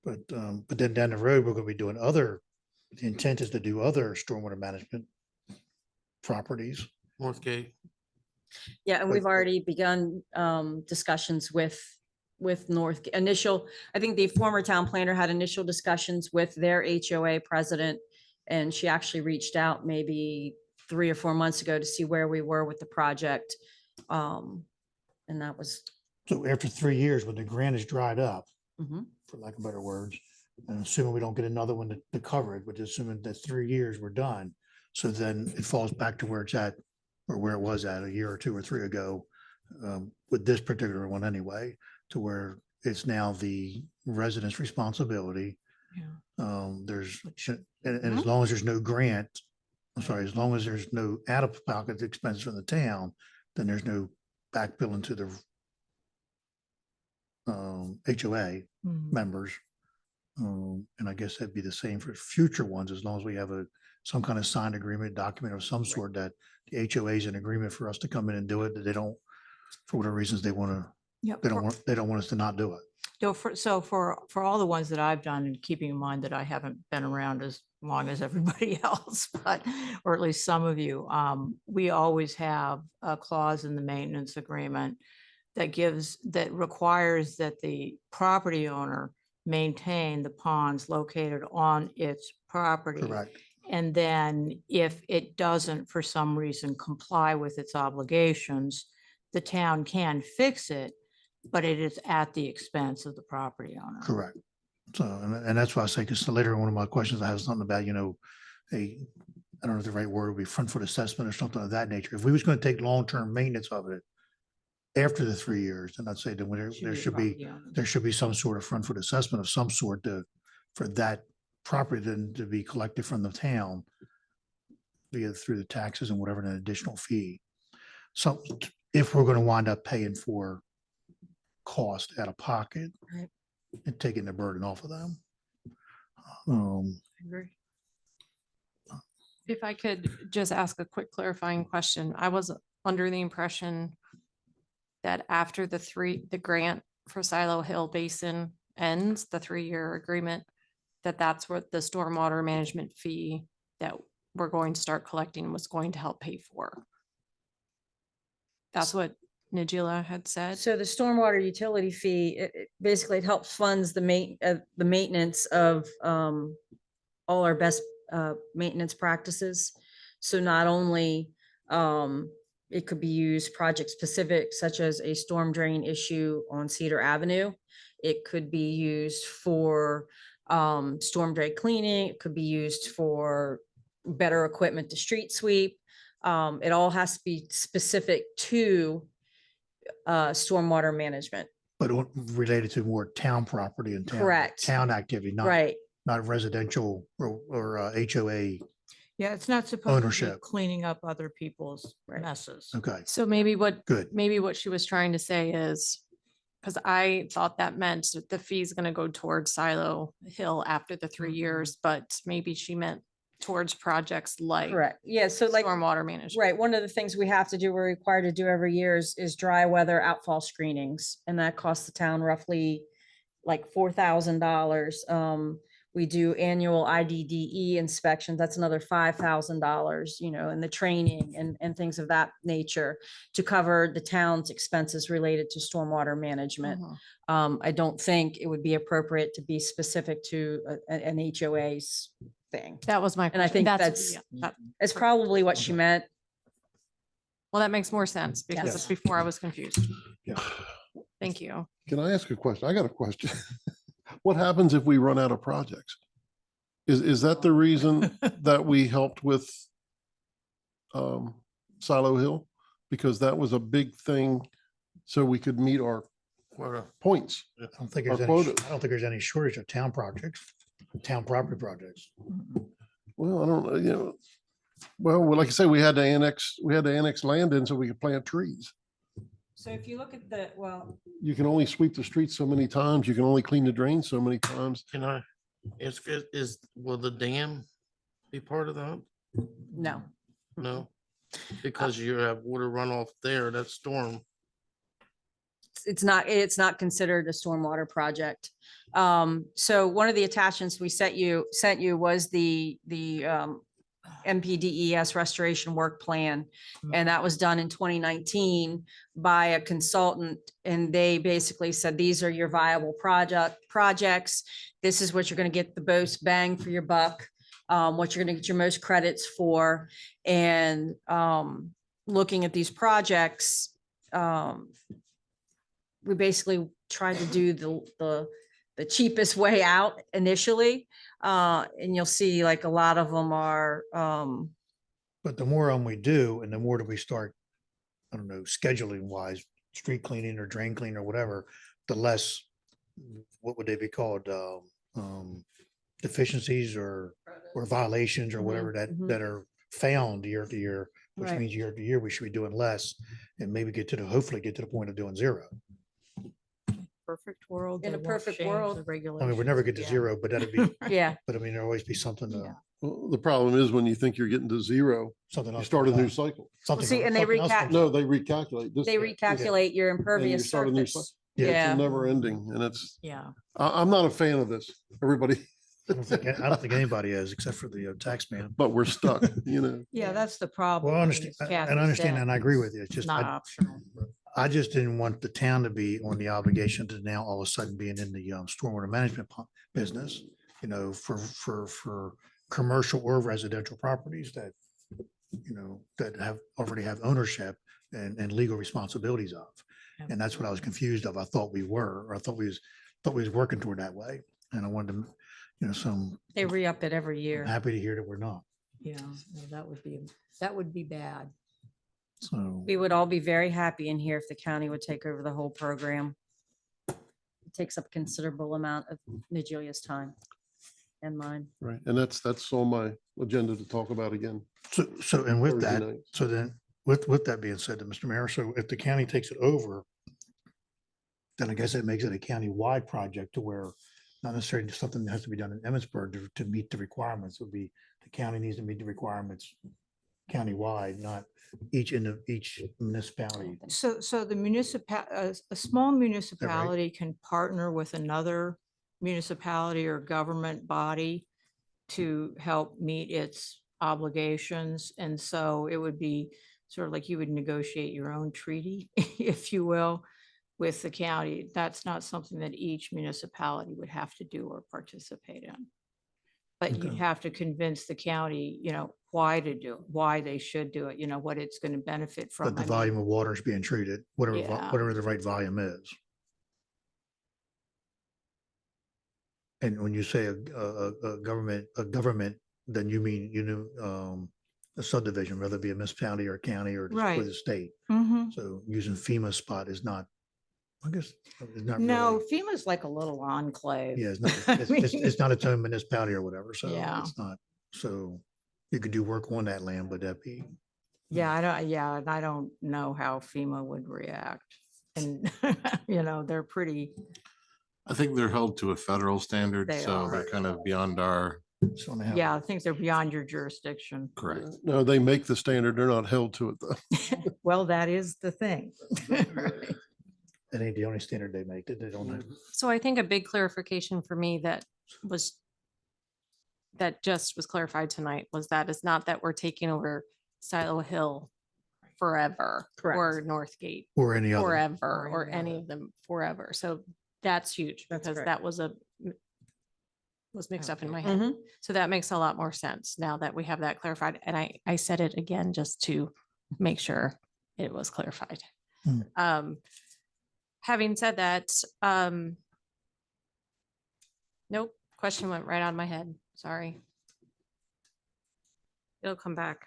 But then down the road, we're gonna be doing the intent is to do other stormwater management properties. Northgate. Yeah, and But- we've already begun discussions with North, I think the former town planner had initial discussions with their HOA president. And she actually reached out maybe 3 or 4 months ago to see where we were with the project. And that was, So after 3 years, when the grant is dried up, mhm. for lack of better words, and assuming we don't get another one to cover it, but assuming that 3 years we're done. So then it falls back to where it's at, or where it was at a year or 2 or 3 ago, with this particular one anyway, to where it's now the resident's responsibility. There's, and as long as there's no grant, I'm sorry, as long as there's no out-of-pocket expense from the town, then there's no back billing to the HOA members. And I guess that'd be the same for future ones, as long as we have some kind of signed agreement, document of some sort that the HOA is in agreement for us to come in and do it, that they don't, for whatever reasons they want to, Yep. they don't want us to not do it. So for all the ones that I've done, and keeping in mind that I haven't been around as long as everybody else, but, or at least some of you, we always have a clause in the maintenance agreement that requires that the property owner maintain the ponds located on its property. Correct. And then if it doesn't, for some reason, comply with its obligations, the town can fix it, but it is at the expense of the property owner. Correct. So, and that's why I say, because later one of my questions, I have something about, I don't know if the right word would be front foot assessment or something of that nature. If we was going to take long-term maintenance of it after the 3 years, then I'd say that there should be, property owner. there should be some sort of front foot assessment of some sort for that property then to be collected from the town via through the taxes and whatever, an additional fee. So if we're going to wind up paying for cost out of pocket Right. and taking the burden off of them. If I could just ask a quick clarifying question, I was under the impression that after the grant for Silo Hill Basin ends, the 3-year agreement, that's what the stormwater management fee that we're going to start collecting was going to help pay for. That's what Najila had said. So the stormwater utility fee, basically it helps funds the maintenance of all our best maintenance practices. So not only it could be used project specific, such as a storm drain issue on Cedar Avenue. It could be used for storm drain cleaning. It could be used for better equipment to street sweep. It all has to be specific to stormwater management. But related to more town property and Correct. town activity, Right. not residential or HOA. Yeah, it's not supposed to be Ownership. cleaning up other people's messes. Okay, So maybe good. maybe what she was trying to say is, because I thought that meant that the fee is going to go towards Silo Hill after the 3 years, but maybe she meant towards projects like Correct. Yeah. So like, stormwater management. right, one of the things we have to do, we're required to do every year is dry weather outfall screenings. And that costs the town roughly like $4,000. We do annual IDDE inspections. That's another $5,000, and the training and things of that nature to cover the town's expenses related to stormwater management. Mhm. I don't think it would be appropriate to be specific to an HOA's thing. That was my. And I question. think yeah, that's It's probably what she meant. well, that makes more sense because Yes. before I was confused. Yeah. Thank you. Can I ask a question? I got a question. What happens if we run out of projects? Is that the reason that we helped with Silo Hill? Because that was a big thing, so we could meet our points. I don't think Our there's quota. I don't think there's any shortage of town projects, town property projects. Well, I don't, well, like I say, we had to annex land in so we could plant trees. So if you look at You can only sweep the streets so many times. You can only clean the drains so many times. Can I, will the dam be part of that? no. No, because you have water runoff there, that storm. it's not considered a stormwater project. So one of the attachments we sent you was the MPDES restoration work plan. And that was done in 2019 by a consultant. And they basically said, these are your viable projects. This is what you're going to get the most bang for your buck, what you're going to get your most credits for. And looking at these projects, we basically tried to do the cheapest way out initially. And you'll see like a lot of them are, But the more we do and the more that we start, I don't know, scheduling wise, street cleaning or drain cleaning or whatever, the less, what would they be called? Deficiencies or violations or whatever that are found year to year, which Right. means year to year, we should be doing less and maybe hopefully get to the point of doing zero. Perfect world. In they a won't perfect change the world. I mean, we'll never get to regulations. zero, but that'd be, yeah. but I mean, there'll always be something, Yeah. Well, the problem is when you think you're getting to zero, something you else. start a comes new up. cycle. Something see, else- and they something else recap- comes No, up. they recalculate this. They recalculate your impervious start a new surface. Yeah. It's Yeah. never ending and it's, Yeah. I'm not a fan of this, everybody, I don't think anybody is except for the tax man. but we're stuck, you know. Yeah, that's the problem. Well, I is understand, and Kathy I understand, said and I agree with you. It's It's just, not I optional. just didn't want the town to be on the obligation to now all of a sudden being in the stormwater management business, you know, for commercial or residential properties that, you know, that already have ownership and legal responsibilities of. And that's what I was confused of. I thought we were, or I thought we was working toward that way. And I wanted to, you know, so They re-up it every I'm year. happy to hear that we're not. Yeah, no, that would be bad. So. We would all be very happy in here if the county would take over the whole program. It takes up considerable amount of Nigelia's time and mine. Right. And that's on my agenda to talk about again. So, and with Thursday that, night. so then, with that being said, Mr. Mayor, so if the county takes it over, then I guess it makes it a county-wide project to where not necessarily something that has to be done in Emmitsburg to meet the requirements. It would be, the county needs to meet the requirements county-wide, not each municipality. So the a small municipality can partner with another municipality or government body to help meet its obligations. And so it would be sort of like you would negotiate your own treaty, if you will, with the county. That's not something that each municipality would have to do or participate in. But you'd Okay. have to convince the county, you know, why to do it, why they should do it, you know, what it's going to benefit from. But the I mean, volume of water is being treated, whatever, Yeah. whatever the right volume is. And when you say a government, then you mean, you know, a subdivision, whether it be a municipality or a county or Right. the state. Mhm. So using FEMA spot is not, I guess, it's not No, really. FEMA's like a little enclave. Yeah, it's not, I it's mean, not its own municipality or whatever, so Yeah. it's not, so you could do work on that land, but that'd be, Yeah, and I don't know how FEMA would react. And, you know, they're pretty, I think they're held to a federal standard, They so are. they're kind of beyond our, so on the. yeah, I think they're beyond your jurisdiction. correct. No, they make the standard. They're not held to it though. Well, that is the thing. It ain't the only standard they make, that they don't have. So I think a big clarification for me that just was clarified tonight was that it's not that we're taking over Silo Hill forever or Northgate Or any other. forever Or or any any other. of them forever. So that's huge That's because correct. that was mixed up in my head. Mhm. So that makes a lot more sense now that we have that clarified. And I said it again just to make sure it was clarified. Hmm. Having said that, nope, question went right out of my head. Sorry. It'll come back.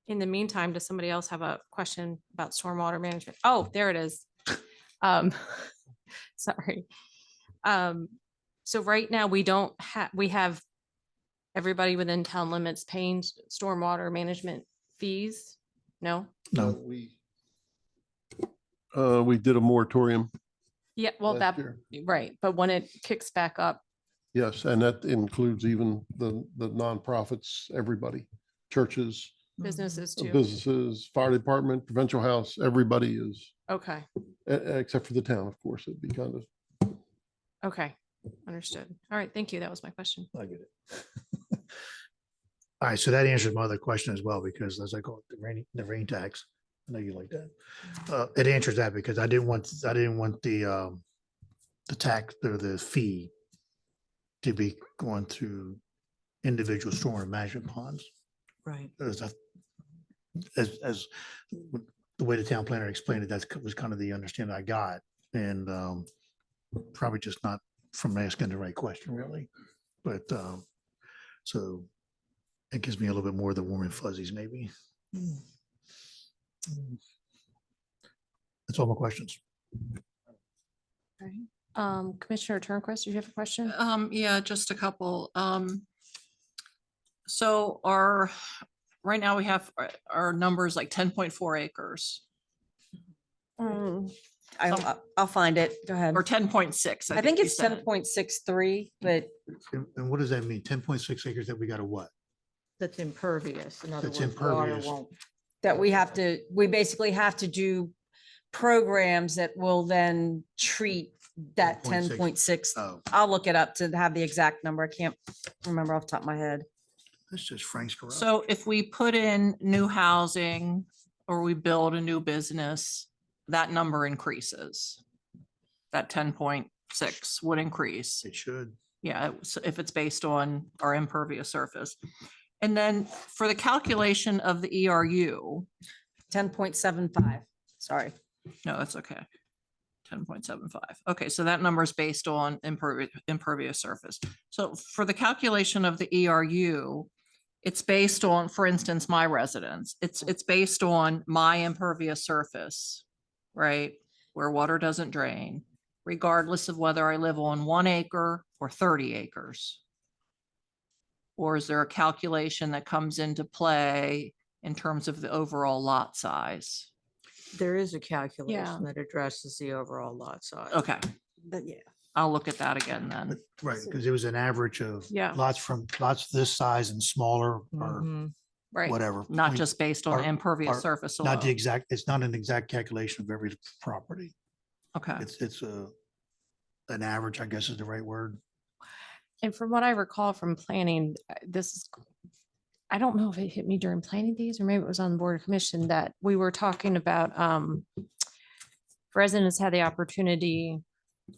In the meantime, does somebody else have a question about stormwater management? Oh, there it is. Sorry. So right now we we have everybody within town limits paying stormwater management fees? No? No, We did a moratorium. Yeah, well, last that, year. right. But when it kicks back up, Yes, and that includes even the nonprofits, everybody, churches, Businesses too. businesses, fire department, provincial house, everybody is, Okay, except for the town, of course, it'd be kind of. okay, understood. All right, thank you. That was my question. I get it. All right, so that answers my other question as well, because as I call it, the rain tax, I know you like that. It answers that because I didn't want the tax or the fee to be going through individual storm management ponds. Right. As the way the town planner explained it, that was kind of the understanding I got, and probably just not from asking the right question really, but so it gives me a little bit more of the warm and fuzzies maybe. That's all my questions. Commissioner Turnquist, do you have a question? Yeah, just a couple. So right now we have our numbers like 10.4 acres I'll find it. Go ahead. or 10.6. I think you it's said. 10.63, but And what does that mean? 10.6 acres that we got to what? That's impervious. In other That's words, water impervious. won't. that we basically have to do programs that will then treat that 10.6. 10.6. Oh, I'll look it up to have the exact number. I can't remember off the top of my head. that's just Frank's garage. So if we put in new housing or we build a new business, that number increases. That 10.6 would increase. It should. Yeah, if it's based on our impervious surface. And then for the calculation of the ERU, 10.75. Sorry. no, that's okay. 10.75. Okay, so that number is based on impervious surface. So for the calculation of the ERU, it's based on, for instance, my residence. It's based on my impervious surface, right? Where water doesn't drain, regardless of whether I live on 1 acre or 30 acres. Or is there a calculation that comes into play in terms of the overall lot size? There is a calculation that addresses the overall lot size. Okay, But yeah. I'll look at that again then. Right, because it was an average of Yeah. lots this size and smaller or Mhm. Right. whatever. Not point- just based on or- impervious or surface Not the alone. exact, it's not an exact calculation of every property. Okay, It's an average, I guess is the right word. And from what I recall from planning, I don't know if it hit me during planning days or maybe it was on the board of commission that we were talking about, residents had the opportunity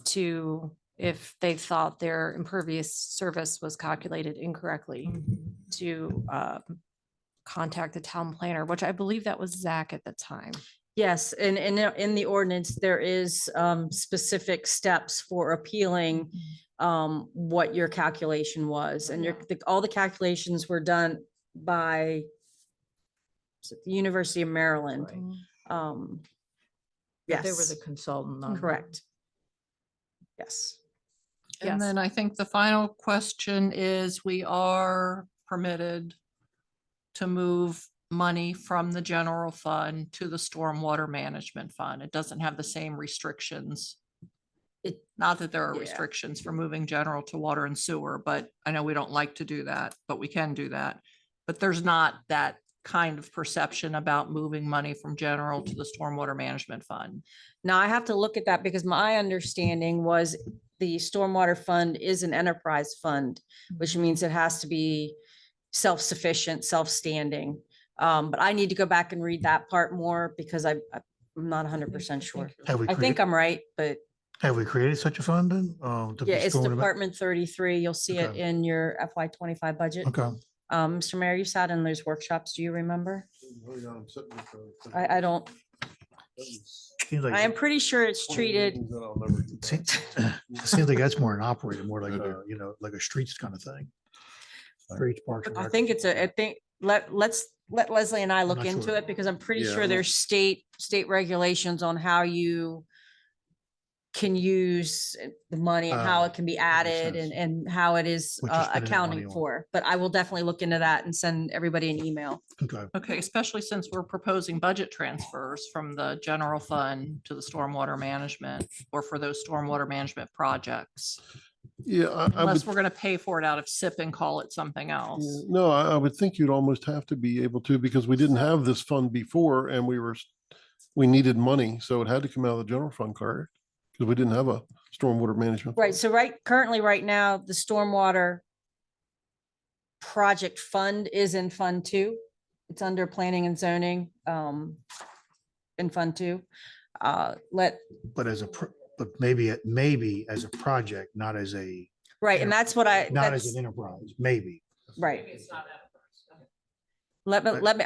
to, if they thought their impervious surface was calculated incorrectly, to, contact the town planner, which I believe that was Zach at the time. Yes, and in the ordinance, there is specific steps for appealing what your calculation was. And all the calculations were done by is it the University of Maryland. But they were the Yes, consultant on. that. correct. Yes. and Yes. then I think the final question is, we are permitted to move money from the general fund to the stormwater management fund. It doesn't have the same restrictions. Not that there are Yeah. restrictions for moving general to water and sewer, but I know we don't like to do that, but we can do that. But there's not that kind of perception about moving money from general to the stormwater management fund. Now I have to look at that because my understanding was the stormwater fund is an enterprise fund, which means it has to be self-sufficient, self-standing. But I need to go back and read that part more because I'm not 100% sure. Have we I think created, I'm right, but have we created such a fund then? To be yeah, it's storming about- Department 33. You'll see it Okay. in your FY 25 budget. Okay, Mr. Mayor, you sat in those workshops. Do you remember? I don't, seems like, I am pretty sure it's treated. it seems like that's more an operator, more like a, like a streets kind of thing. Streets, parks. and I Rec. think I think let's let Leslie and I look not into sure. it because I'm pretty Yeah, sure I'm not- there's state regulations on how you can use the money and how it can be that makes added sense. and how it is What you're spending that money accounting on. for. But I will definitely look into that and send everybody an email. Okay, Okay, especially since we're proposing budget transfers from the general fund to the stormwater management or for those stormwater management projects. Yeah, I would, Unless we're gonna pay for it out of SIP and call it something else. no, I would think you'd almost have to be able to, because we didn't have this fund before and we needed money, so it had to come out of the general fund, correct? Because we didn't have a stormwater management. Right, fund. so currently, right now, the stormwater project fund is in Fund 2. It's under planning and zoning, in Fund 2. But but maybe as a project, not as Right, and that's what not as an enterprise, maybe. right. Let me,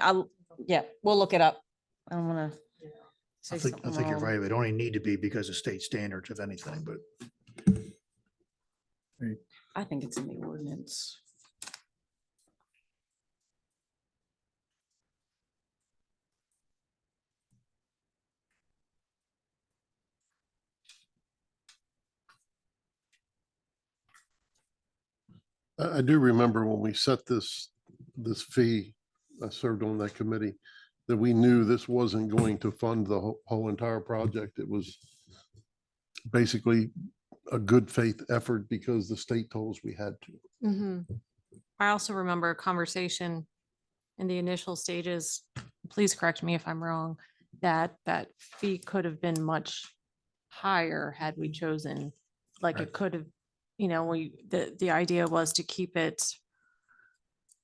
yeah, we'll look it up. I don't want to I say think something you're wrong. right. It only need to be because of state standards, if anything, but I think it's in the ordinance. I do remember when we set this fee, I served on that committee, that we knew this wasn't going to fund the whole entire project. It was basically a good faith effort because the state told us we had to. I also remember a conversation in the initial stages, please correct me if I'm wrong, that fee could have been much higher had we chosen, like it could have, the idea was to keep it,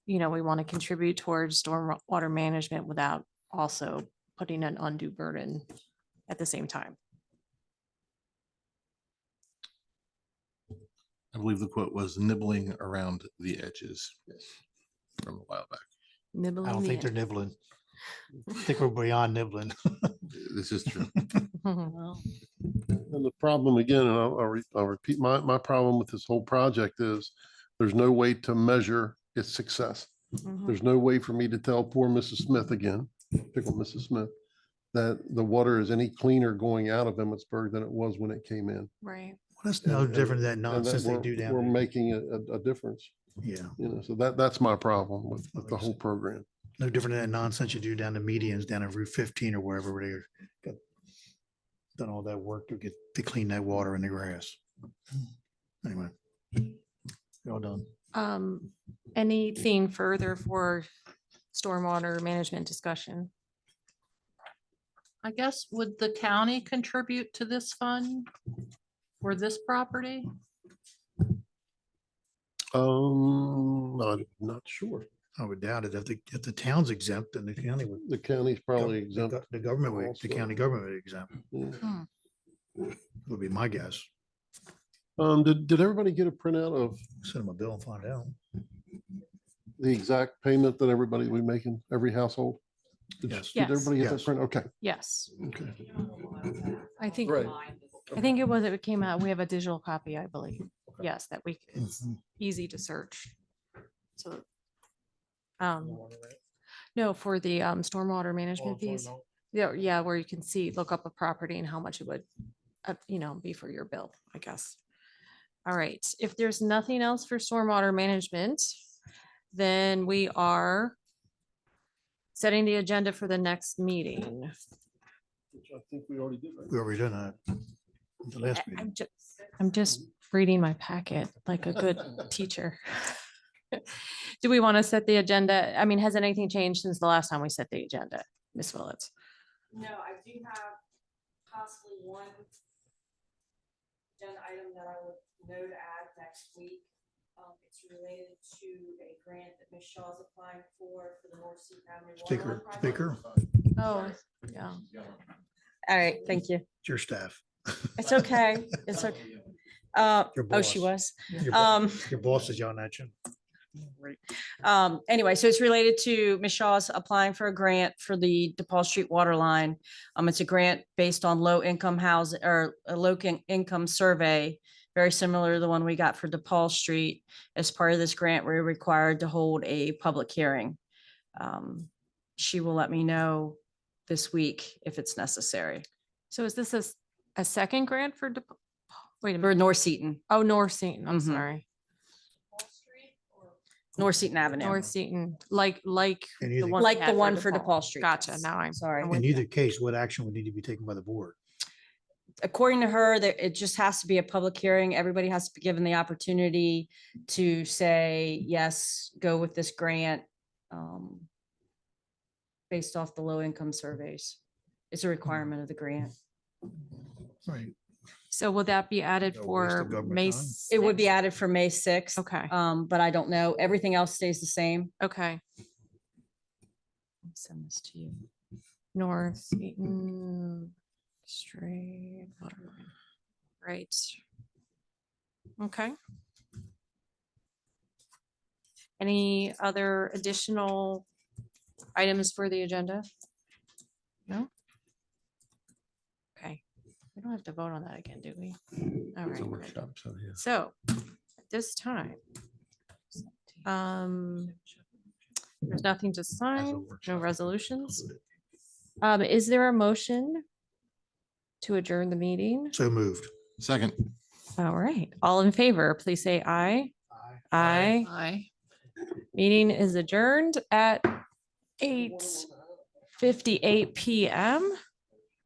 we want to contribute towards stormwater management without also putting an undue burden at the same time. I believe the quote was nibbling around the edges from a while back. Nibbling I don't the think they're edge. nibbling. I think we're beyond nibbling. This is true. And the problem again, and I'll repeat, my problem with this whole project is there's no way to measure its success. There's no way for me to tell poor Mrs. Smith again, pick on Mrs. Smith, that the water is any cleaner going out of Emmitsburg than it was when it came in. Right. That's no And- different than and nonsense they we're- do down We're there. making a difference, Yeah, so that's my problem with the whole program. no different than that nonsense you do down the medians down at Route 15 or wherever where they got done all that work to clean that water in the grass. Anyway. You're all done. Anything further for stormwater management discussion? I guess, would the county contribute to this fund for this property? I'm not sure. I would doubt it. If the town's exempt, then the county would. The county's probably the exempt. The government would, the also. county government would exempt, Yeah. would be my guess. Did everybody get a printout of Send them a bill and find out. the exact payment that everybody will be making, every household? Yes. Did everybody get that Yes. print? Okay, Yes, okay. I think, Right. it came out, we have a digital copy, I believe. Yes, that it's easy to search. So, no, for the stormwater management fees. Yeah, where you can see, look up a property and how much it would, be for your bill, I guess. All right, if there's nothing else for stormwater management, then we are setting the agenda for the next meeting. Which I think we already did. right? We already done that. The last meeting. I'm just reading my packet like a good teacher. Do we want to set the agenda? I mean, has anything changed since the last time we set the agenda, Ms. Willetts? No, I do have possibly one agenda item that I would know to add next week. It's related to a grant that Ms. Shaw's applying for the North Sea Avenue. Speaker, Oh, yeah. All right, thank you. it's your staff. It's okay. It's okay. Your Oh, she boss. was. Your boss is on that. Anyway, so it's related to Ms. Shaw's applying for a grant for the DePaul Street water line. It's a grant based on low income housing or a income survey, very similar to the one we got for DePaul Street. As part of this grant, we're required to hold a public hearing. She will let me know this week if it's necessary. So is this a second grant for, wait a For minute. North Seaton, Oh, North Seaton, I'm Mhm. sorry. North Seaton Avenue. North Seaton, like In the either- one. we Like the had one for DePaul Street. Gotcha, now I'm. Sorry. I'm with In you. either case, what action would need to be taken by the board? according to her, that it just has to be a public hearing. Everybody has to be given the opportunity to say, yes, go with this grant. Based off the low income surveys. It's a requirement of the grant. Right. So will that be added No waste for of government May? time. It would be 6th? added for May 6th. Okay, But I don't know. Everything else stays the same. okay. I'll send this to you. North Eaton Street. Waterline. Right. Okay. Any other additional items for the agenda? No? Okay, we don't have to vote on that again, do we? All It's a right, workshop, so yeah. so at this time, there's nothing to sign, no resolutions. Is there a motion to adjourn the meeting? So moved. Second. All right, all in favor, please say aye. Aye. Aye. Meeting is adjourned at 8:58 PM.